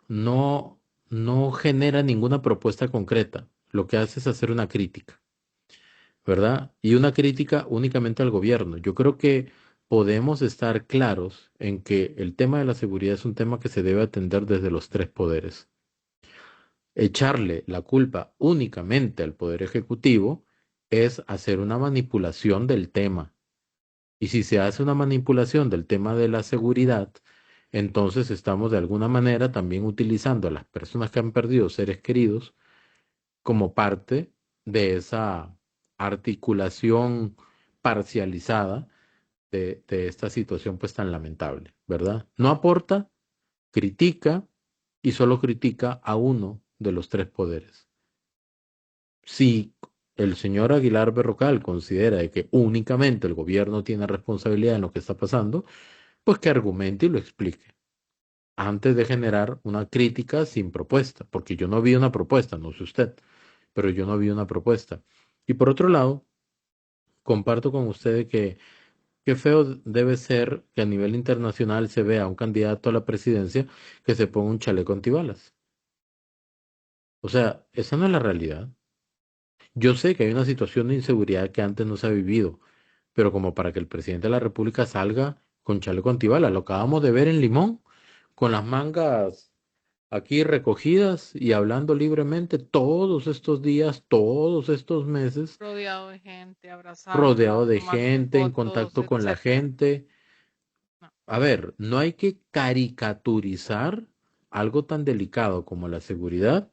no, no genera ninguna propuesta concreta. Lo que hace es hacer una crítica, ¿verdad? Y una crítica únicamente al gobierno. Yo creo que podemos estar claros en que el tema de la seguridad es un tema que se debe atender desde los tres poderes. Echarle la culpa únicamente al Poder Ejecutivo es hacer una manipulación del tema. Y si se hace una manipulación del tema de la seguridad, entonces estamos de alguna manera también utilizando a las personas que han perdido seres queridos como parte de esa articulación parcializada de esta situación pues tan lamentable, ¿verdad? No aporta, critica y solo critica a uno de los tres poderes. Si el señor Aguilar Berrocal considera de que únicamente el gobierno tiene responsabilidad en lo que está pasando, pues que argumente y lo explique antes de generar una crítica sin propuesta, porque yo no vi una propuesta, no sé usted, pero yo no vi una propuesta. Y por otro lado, comparto con usted que qué feo debe ser que a nivel internacional se vea a un candidato a la presidencia que se ponga un chaleco antibalas. O sea, esa no es la realidad. Yo sé que hay una situación de inseguridad que antes no se ha vivido, pero como para que el presidente de la República salga con chaleco antibalas, lo acabamos de ver en Limón, con las mangas aquí recogidas y hablando libremente todos estos días, todos estos meses, Rodeado de gente, rodeado abrazándola, de tomándose gente, en fotos, contacto con la etcétera. gente. No. A ver, no hay que caricaturizar algo tan delicado como la seguridad,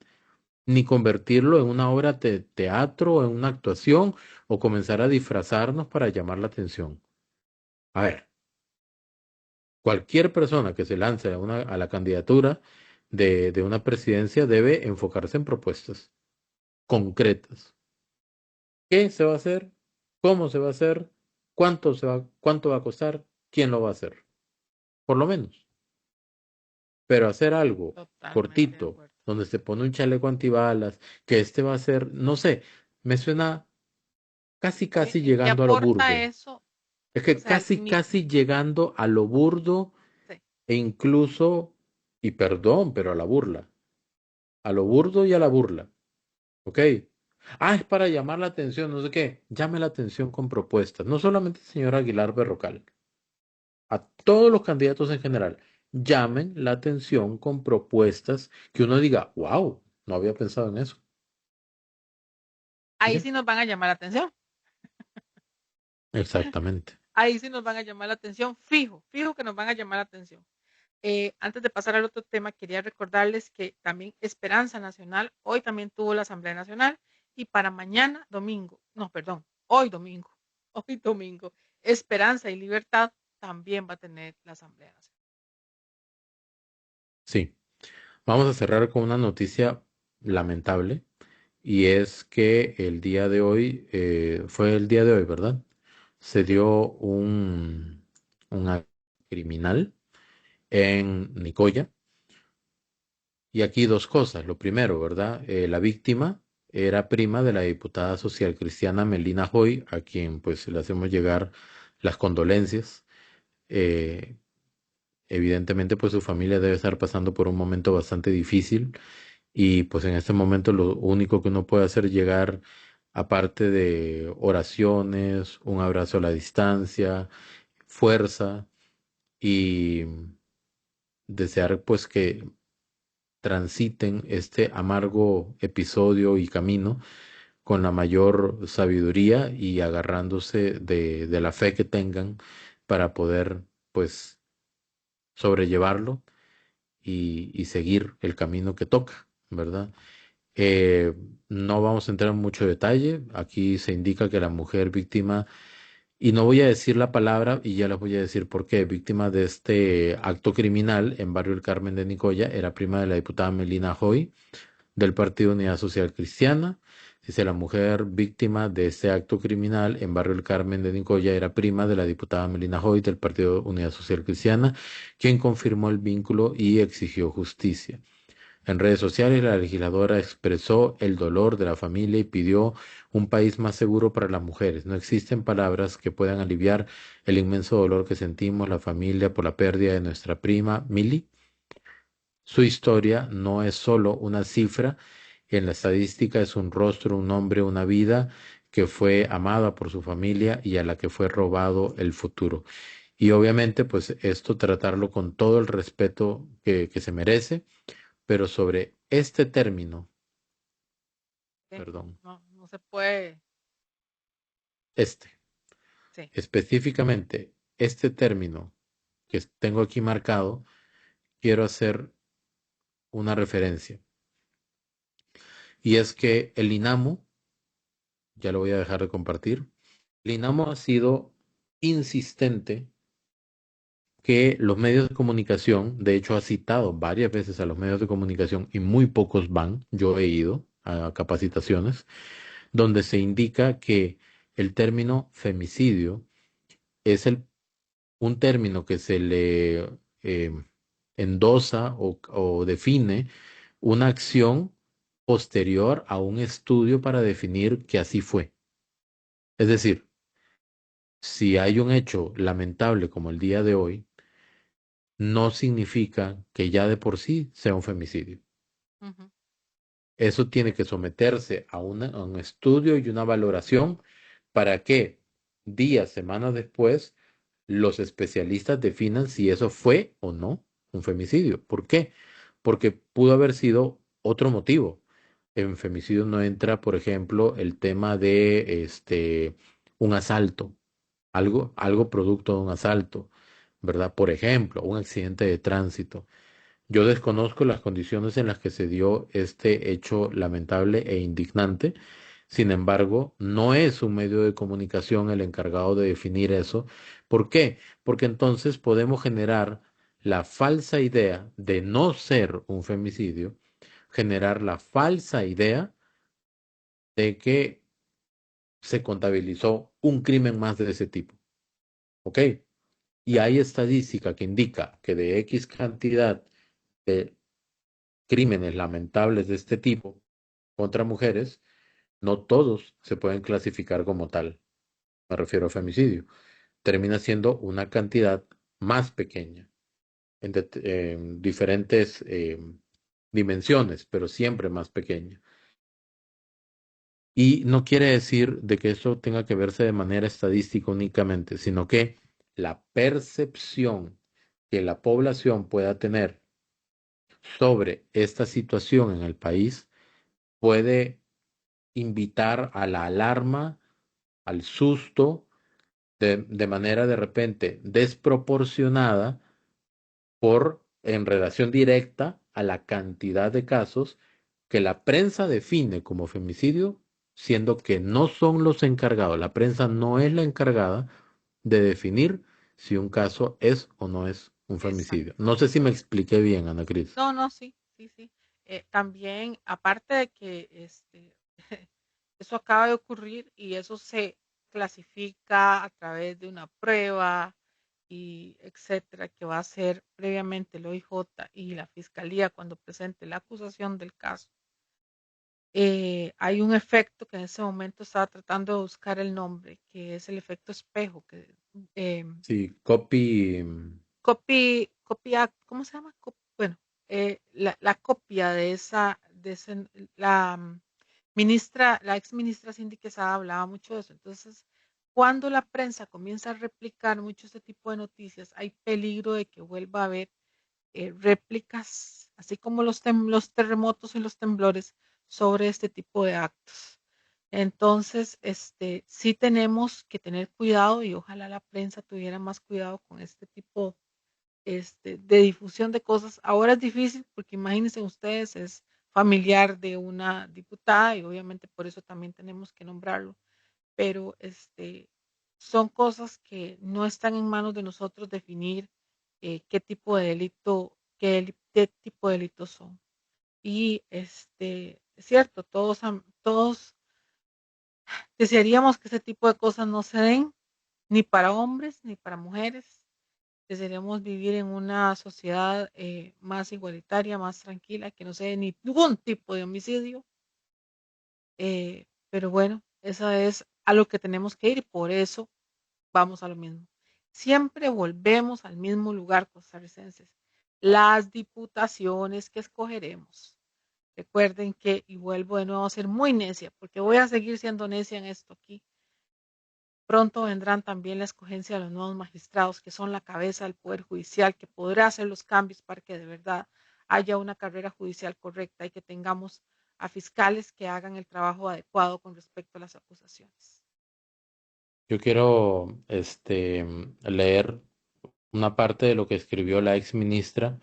ni convertirlo en una obra de teatro, en una actuación, o comenzar a disfrazarnos para llamar la atención. A ver, cualquier persona que se lance a la candidatura de una presidencia debe enfocarse en propuestas concretas. ¿Qué se va a hacer? ¿Cómo se va a hacer? ¿Cuánto va a costar? ¿Quién lo va a hacer? Por lo menos. Pero hacer algo Totalmente de cortito, acuerdo. donde se pone un chaleco antibalas, que este va a ser, no sé, me suena casi ¿En qué llegando a lo aporta burdo. eso? Es O que sea, casi llegando a lo burdo sí. e incluso, y perdón, pero a la burla. A lo burdo y a la burla. ¿Ok? Ah, es para llamar la atención, no sé qué. Llame la atención con propuestas. No solamente el señor Aguilar Berrocal. A todos los candidatos en general. Llamen la atención con propuestas que uno diga, wow, no había pensado en eso. Ahí Ya. sí nos van a llamar la atención. Exactamente. Ahí sí nos van a llamar la atención, fijo que nos van a llamar la atención. Antes de pasar al otro tema, quería recordarles que también Esperanza Nacional hoy también tuvo la Asamblea Nacional y para mañana domingo, no, perdón, hoy domingo, Esperanza y Libertad también va a tener la Asamblea Nacional. Sí. Vamos a cerrar con una noticia lamentable y es que el día de hoy, fue el día de hoy, ¿verdad? Se dio un acto criminal en Nicoya. Y aquí dos cosas. Lo primero, ¿verdad? La víctima era prima de la diputada social cristiana Melina Hoy, a quien pues le hacemos llegar las condolencias. Eh, Evidentemente pues su familia debe estar pasando por un momento bastante difícil y pues en este momento lo único que uno puede hacer es llegar aparte de oraciones, un abrazo a la distancia, fuerza y desear pues que transiten este amargo episodio y camino con la mayor sabiduría y agarrándose de la fe que tengan para poder pues sobrellevarlo y seguir el camino que toca, ¿verdad? Eh, no vamos a entrar en mucho detalle. Aquí se indica que la mujer víctima, y no voy a decir la palabra y ya les voy a decir por qué, víctima de este acto criminal en Barrio El Carmen de Nicoya, era prima de la diputada Melina Hoy del Partido Unidad Social Cristiana. Dice la mujer víctima de este acto criminal en Barrio El Carmen de Nicoya era prima de la diputada Melina Hoy del Partido Unidad Social Cristiana, quien confirmó el vínculo y exigió justicia. En redes sociales, la legisladora expresó el dolor de la familia y pidió un país más seguro para las mujeres. No existen palabras que puedan aliviar el inmenso dolor que sentimos la familia por la pérdida de nuestra prima Mili. Su historia no es solo una cifra, en la estadística es un rostro, un nombre, una vida que fue amada por su familia y a la que fue robado el futuro. Y obviamente, pues esto tratarlo con todo el respeto que se merece, pero sobre este término, perdón, No se puede. este, Sí. específicamente este término que tengo aquí marcado, quiero hacer una referencia. Y es que el INAMU, ya lo voy a dejar de compartir, el INAMU ha sido insistente que los medios de comunicación, de hecho ha citado varias veces a los medios de comunicación y muy pocos van, yo he ido a capacitaciones, donde se indica que el término femicidio es un término que se le endosa o define una acción posterior a un estudio para definir que así fue. Es decir, si hay un hecho lamentable como el día de hoy, no significa que ya de por sí sea un femicidio. Ujú. Eso tiene que someterse a un estudio y una valoración para que días, semanas después, los especialistas definan si eso fue o no un femicidio. ¿Por qué? Porque pudo haber sido otro motivo. En femicidio no entra, por ejemplo, el tema de un asalto, algo producto de un asalto, ¿verdad? Por ejemplo, un accidente de tránsito. Yo desconozco las condiciones en las que se dio este hecho lamentable e indignante. Sin embargo, no es un medio de comunicación el encargado de definir eso. ¿Por qué? Porque entonces podemos generar la falsa idea de no ser un femicidio, generar la falsa idea de que se contabilizó un crimen más de ese tipo. ¿Ok? Y hay estadística que indica que de X cantidad de crímenes lamentables de este tipo contra mujeres, no todos se pueden clasificar como tal. Me refiero a femicidio. Termina siendo una cantidad más pequeña en diferentes dimensiones, pero siempre más pequeña. Y no quiere decir de que eso tenga que verse de manera estadística únicamente, sino que la percepción que la población pueda tener sobre esta situación en el país puede invitar a la alarma, al susto, de manera de repente desproporcionada en relación directa a la cantidad de casos que la prensa define como femicidio, siendo que no son los encargados, la prensa no es la encargada de definir si un caso es o no es un femicidio. No sé si me expliqué bien, Ana Cris. No, sí. También, aparte de que eso acaba de ocurrir y eso se clasifica a través de una prueba y etcétera, que va a ser previamente el OIJ y la Fiscalía cuando presente la acusación del caso. Hay un efecto que en ese momento estaba tratando de buscar el nombre, que es el efecto espejo, que Sí, copy. ¿cómo se llama? Bueno, la copia de La ex ministra Cindy Quesada hablaba mucho de eso. Entonces, cuando la prensa comienza a replicar mucho este tipo de noticias, hay peligro de que vuelva a haber réplicas, así como los terremotos y los temblores, sobre este tipo de actos. Entonces, sí tenemos que tener cuidado y ojalá la prensa tuviera más cuidado con este tipo de difusión de cosas. Ahora es difícil porque imagínense ustedes, es familiar de una diputada y obviamente por eso también tenemos que nombrarlo, pero son cosas que no están en manos de nosotros definir qué tipo de delito, qué tipo de delitos son. Y es cierto, todos desearíamos que ese tipo de cosas no se den, ni para hombres ni para mujeres. Desearíamos vivir en una sociedad más igualitaria, más tranquila, que no se dé ningún tipo de homicidio. Pero bueno, eso es a lo que tenemos que ir y por eso vamos a lo mismo. Siempre volvemos al mismo lugar, costarricenses. Las diputaciones que escogeremos. Recuerden que, y vuelvo de nuevo a ser muy necia, porque voy a seguir siendo necia en esto aquí. Pronto vendrán también la escogencia de los nuevos magistrados, que son la cabeza del Poder Judicial, que podrá hacer los cambios para que de verdad haya una carrera judicial correcta y que tengamos a fiscales que hagan el trabajo adecuado con respecto a las acusaciones. Yo quiero leer una parte de lo que escribió la ex ministra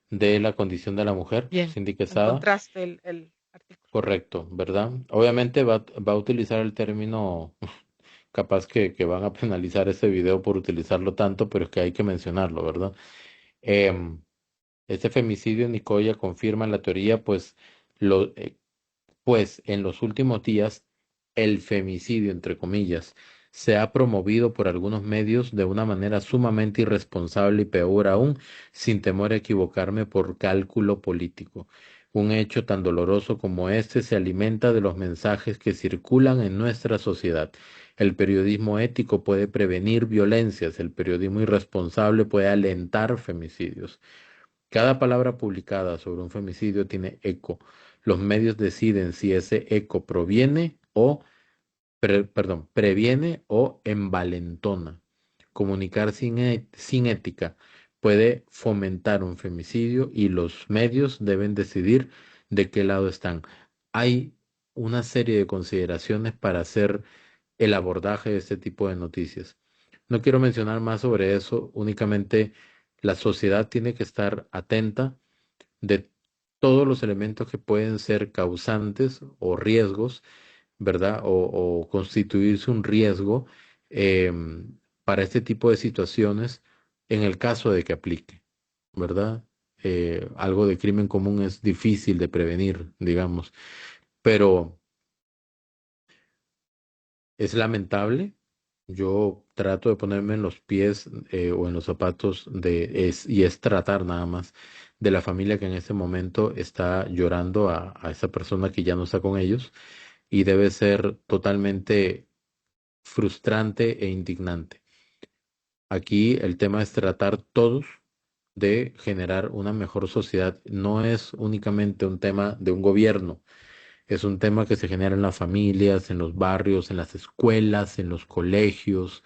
de la condición de la mujer, Bien, Cindy Quesada. encontraste el artículo. Correcto, ¿verdad? Obviamente va a utilizar el término, capaz que van a penalizar este video por utilizarlo tanto, pero es que hay que mencionarlo, ¿verdad? Este femicidio en Nicoya confirma la teoría, pues en los últimos días el femicidio, entre comillas, se ha promovido por algunos medios de una manera sumamente irresponsable y peor aún, sin temor a equivocarme por cálculo político. Un hecho tan doloroso como este se alimenta de los mensajes que circulan en nuestra sociedad. El periodismo ético puede prevenir violencias, el periodismo irresponsable puede alentar femicidios. Cada palabra publicada sobre un femicidio tiene eco. Los medios deciden si ese eco previene o envalentona. Comunicar sin ética puede fomentar un femicidio y los medios deben decidir de qué lado están. Hay una serie de consideraciones para hacer el abordaje de este tipo de noticias. No quiero mencionar más sobre eso, únicamente la sociedad tiene que estar atenta de todos los elementos que pueden ser causantes o riesgos, ¿verdad? O constituirse un riesgo para este tipo de situaciones en el caso de que aplique, ¿verdad? Algo de crimen común es difícil de prevenir, digamos, pero es lamentable. Yo trato de ponerme en los pies o en los zapatos y es tratar nada más de la familia que en este momento está llorando a esa persona que ya no está con ellos y debe ser totalmente frustrante e indignante. Aquí el tema es tratar todos de generar una mejor sociedad. No es únicamente un tema de un gobierno, es un tema que se genera en las familias, en los barrios, en las escuelas, en los colegios,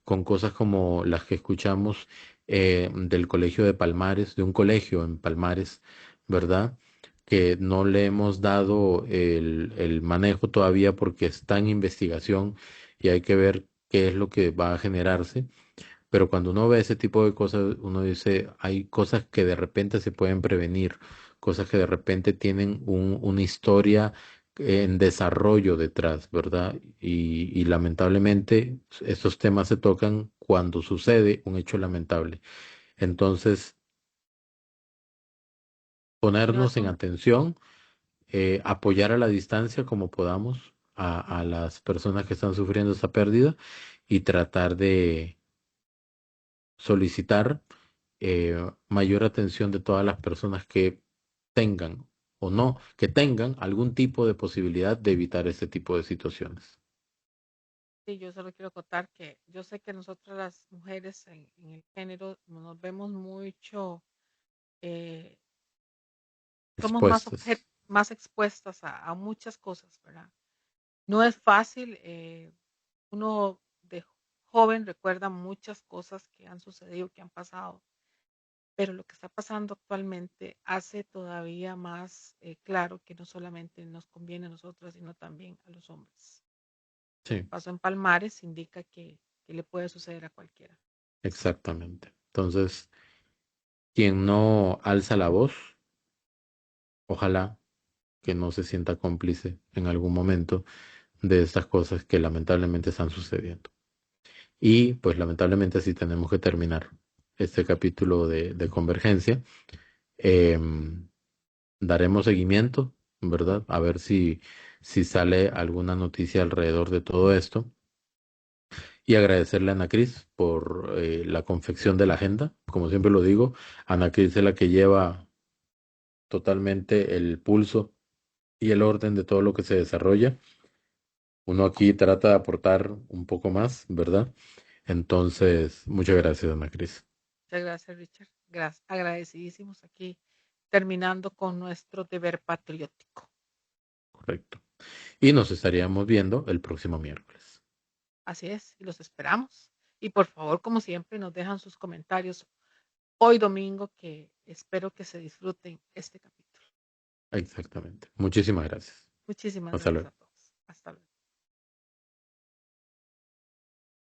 con cosas como las que escuchamos del colegio de Palmares, de un colegio en Palmares, ¿verdad? Que no le hemos dado el manejo todavía porque está en investigación y hay que ver qué es lo que va a generarse. Pero cuando uno ve ese tipo de cosas, uno dice, hay cosas que de repente se pueden prevenir, cosas que de repente tienen una historia en desarrollo detrás, ¿verdad? Y lamentablemente estos temas se tocan cuando sucede un hecho lamentable. Entonces, ponernos en atención, apoyar a la distancia como podamos a las personas que están sufriendo esa pérdida y tratar de solicitar mayor atención de todas las personas que tengan o no, que tengan algún tipo de posibilidad de evitar este tipo de situaciones. Sí, yo solo quiero contar que yo sé que nosotras las mujeres en el género nos vemos mucho, somos más Expuestas. más expuestas a muchas cosas, ¿verdad? No es fácil, uno de joven recuerda muchas cosas que han sucedido, que han pasado, pero lo que está pasando actualmente hace todavía más claro que no solamente nos conviene a nosotros, sino también a los hombres. Sí, Pasó en Palmares indica que le puede suceder a cualquiera. exactamente. Entonces, quien no alza la voz, ojalá que no se sienta cómplice en algún momento de estas cosas que lamentablemente están sucediendo. Y pues lamentablemente así tenemos que terminar este capítulo de Convergencia. Daremos seguimiento, ¿verdad? A ver si sale alguna noticia alrededor de todo esto. Y agradecerle a Ana Cris por la confección de la agenda. Como siempre lo digo, Ana Cris es la que lleva totalmente el pulso y el orden de todo lo que se desarrolla. Uno aquí trata de aportar un poco más, ¿verdad? Entonces, muchas gracias, Ana Cris. Muchas gracias, Richard. Gracias. Agradecidísimos aquí, terminando con nuestro deber patriótico. Correcto. Y nos estaríamos viendo el próximo miércoles. Así es, y los esperamos. Y por favor, como siempre, nos dejan sus comentarios hoy domingo, que espero que se disfruten este capítulo. Exactamente. Muchísimas gracias. Muchísimas Hasta gracias luego. a todos. Hasta luego.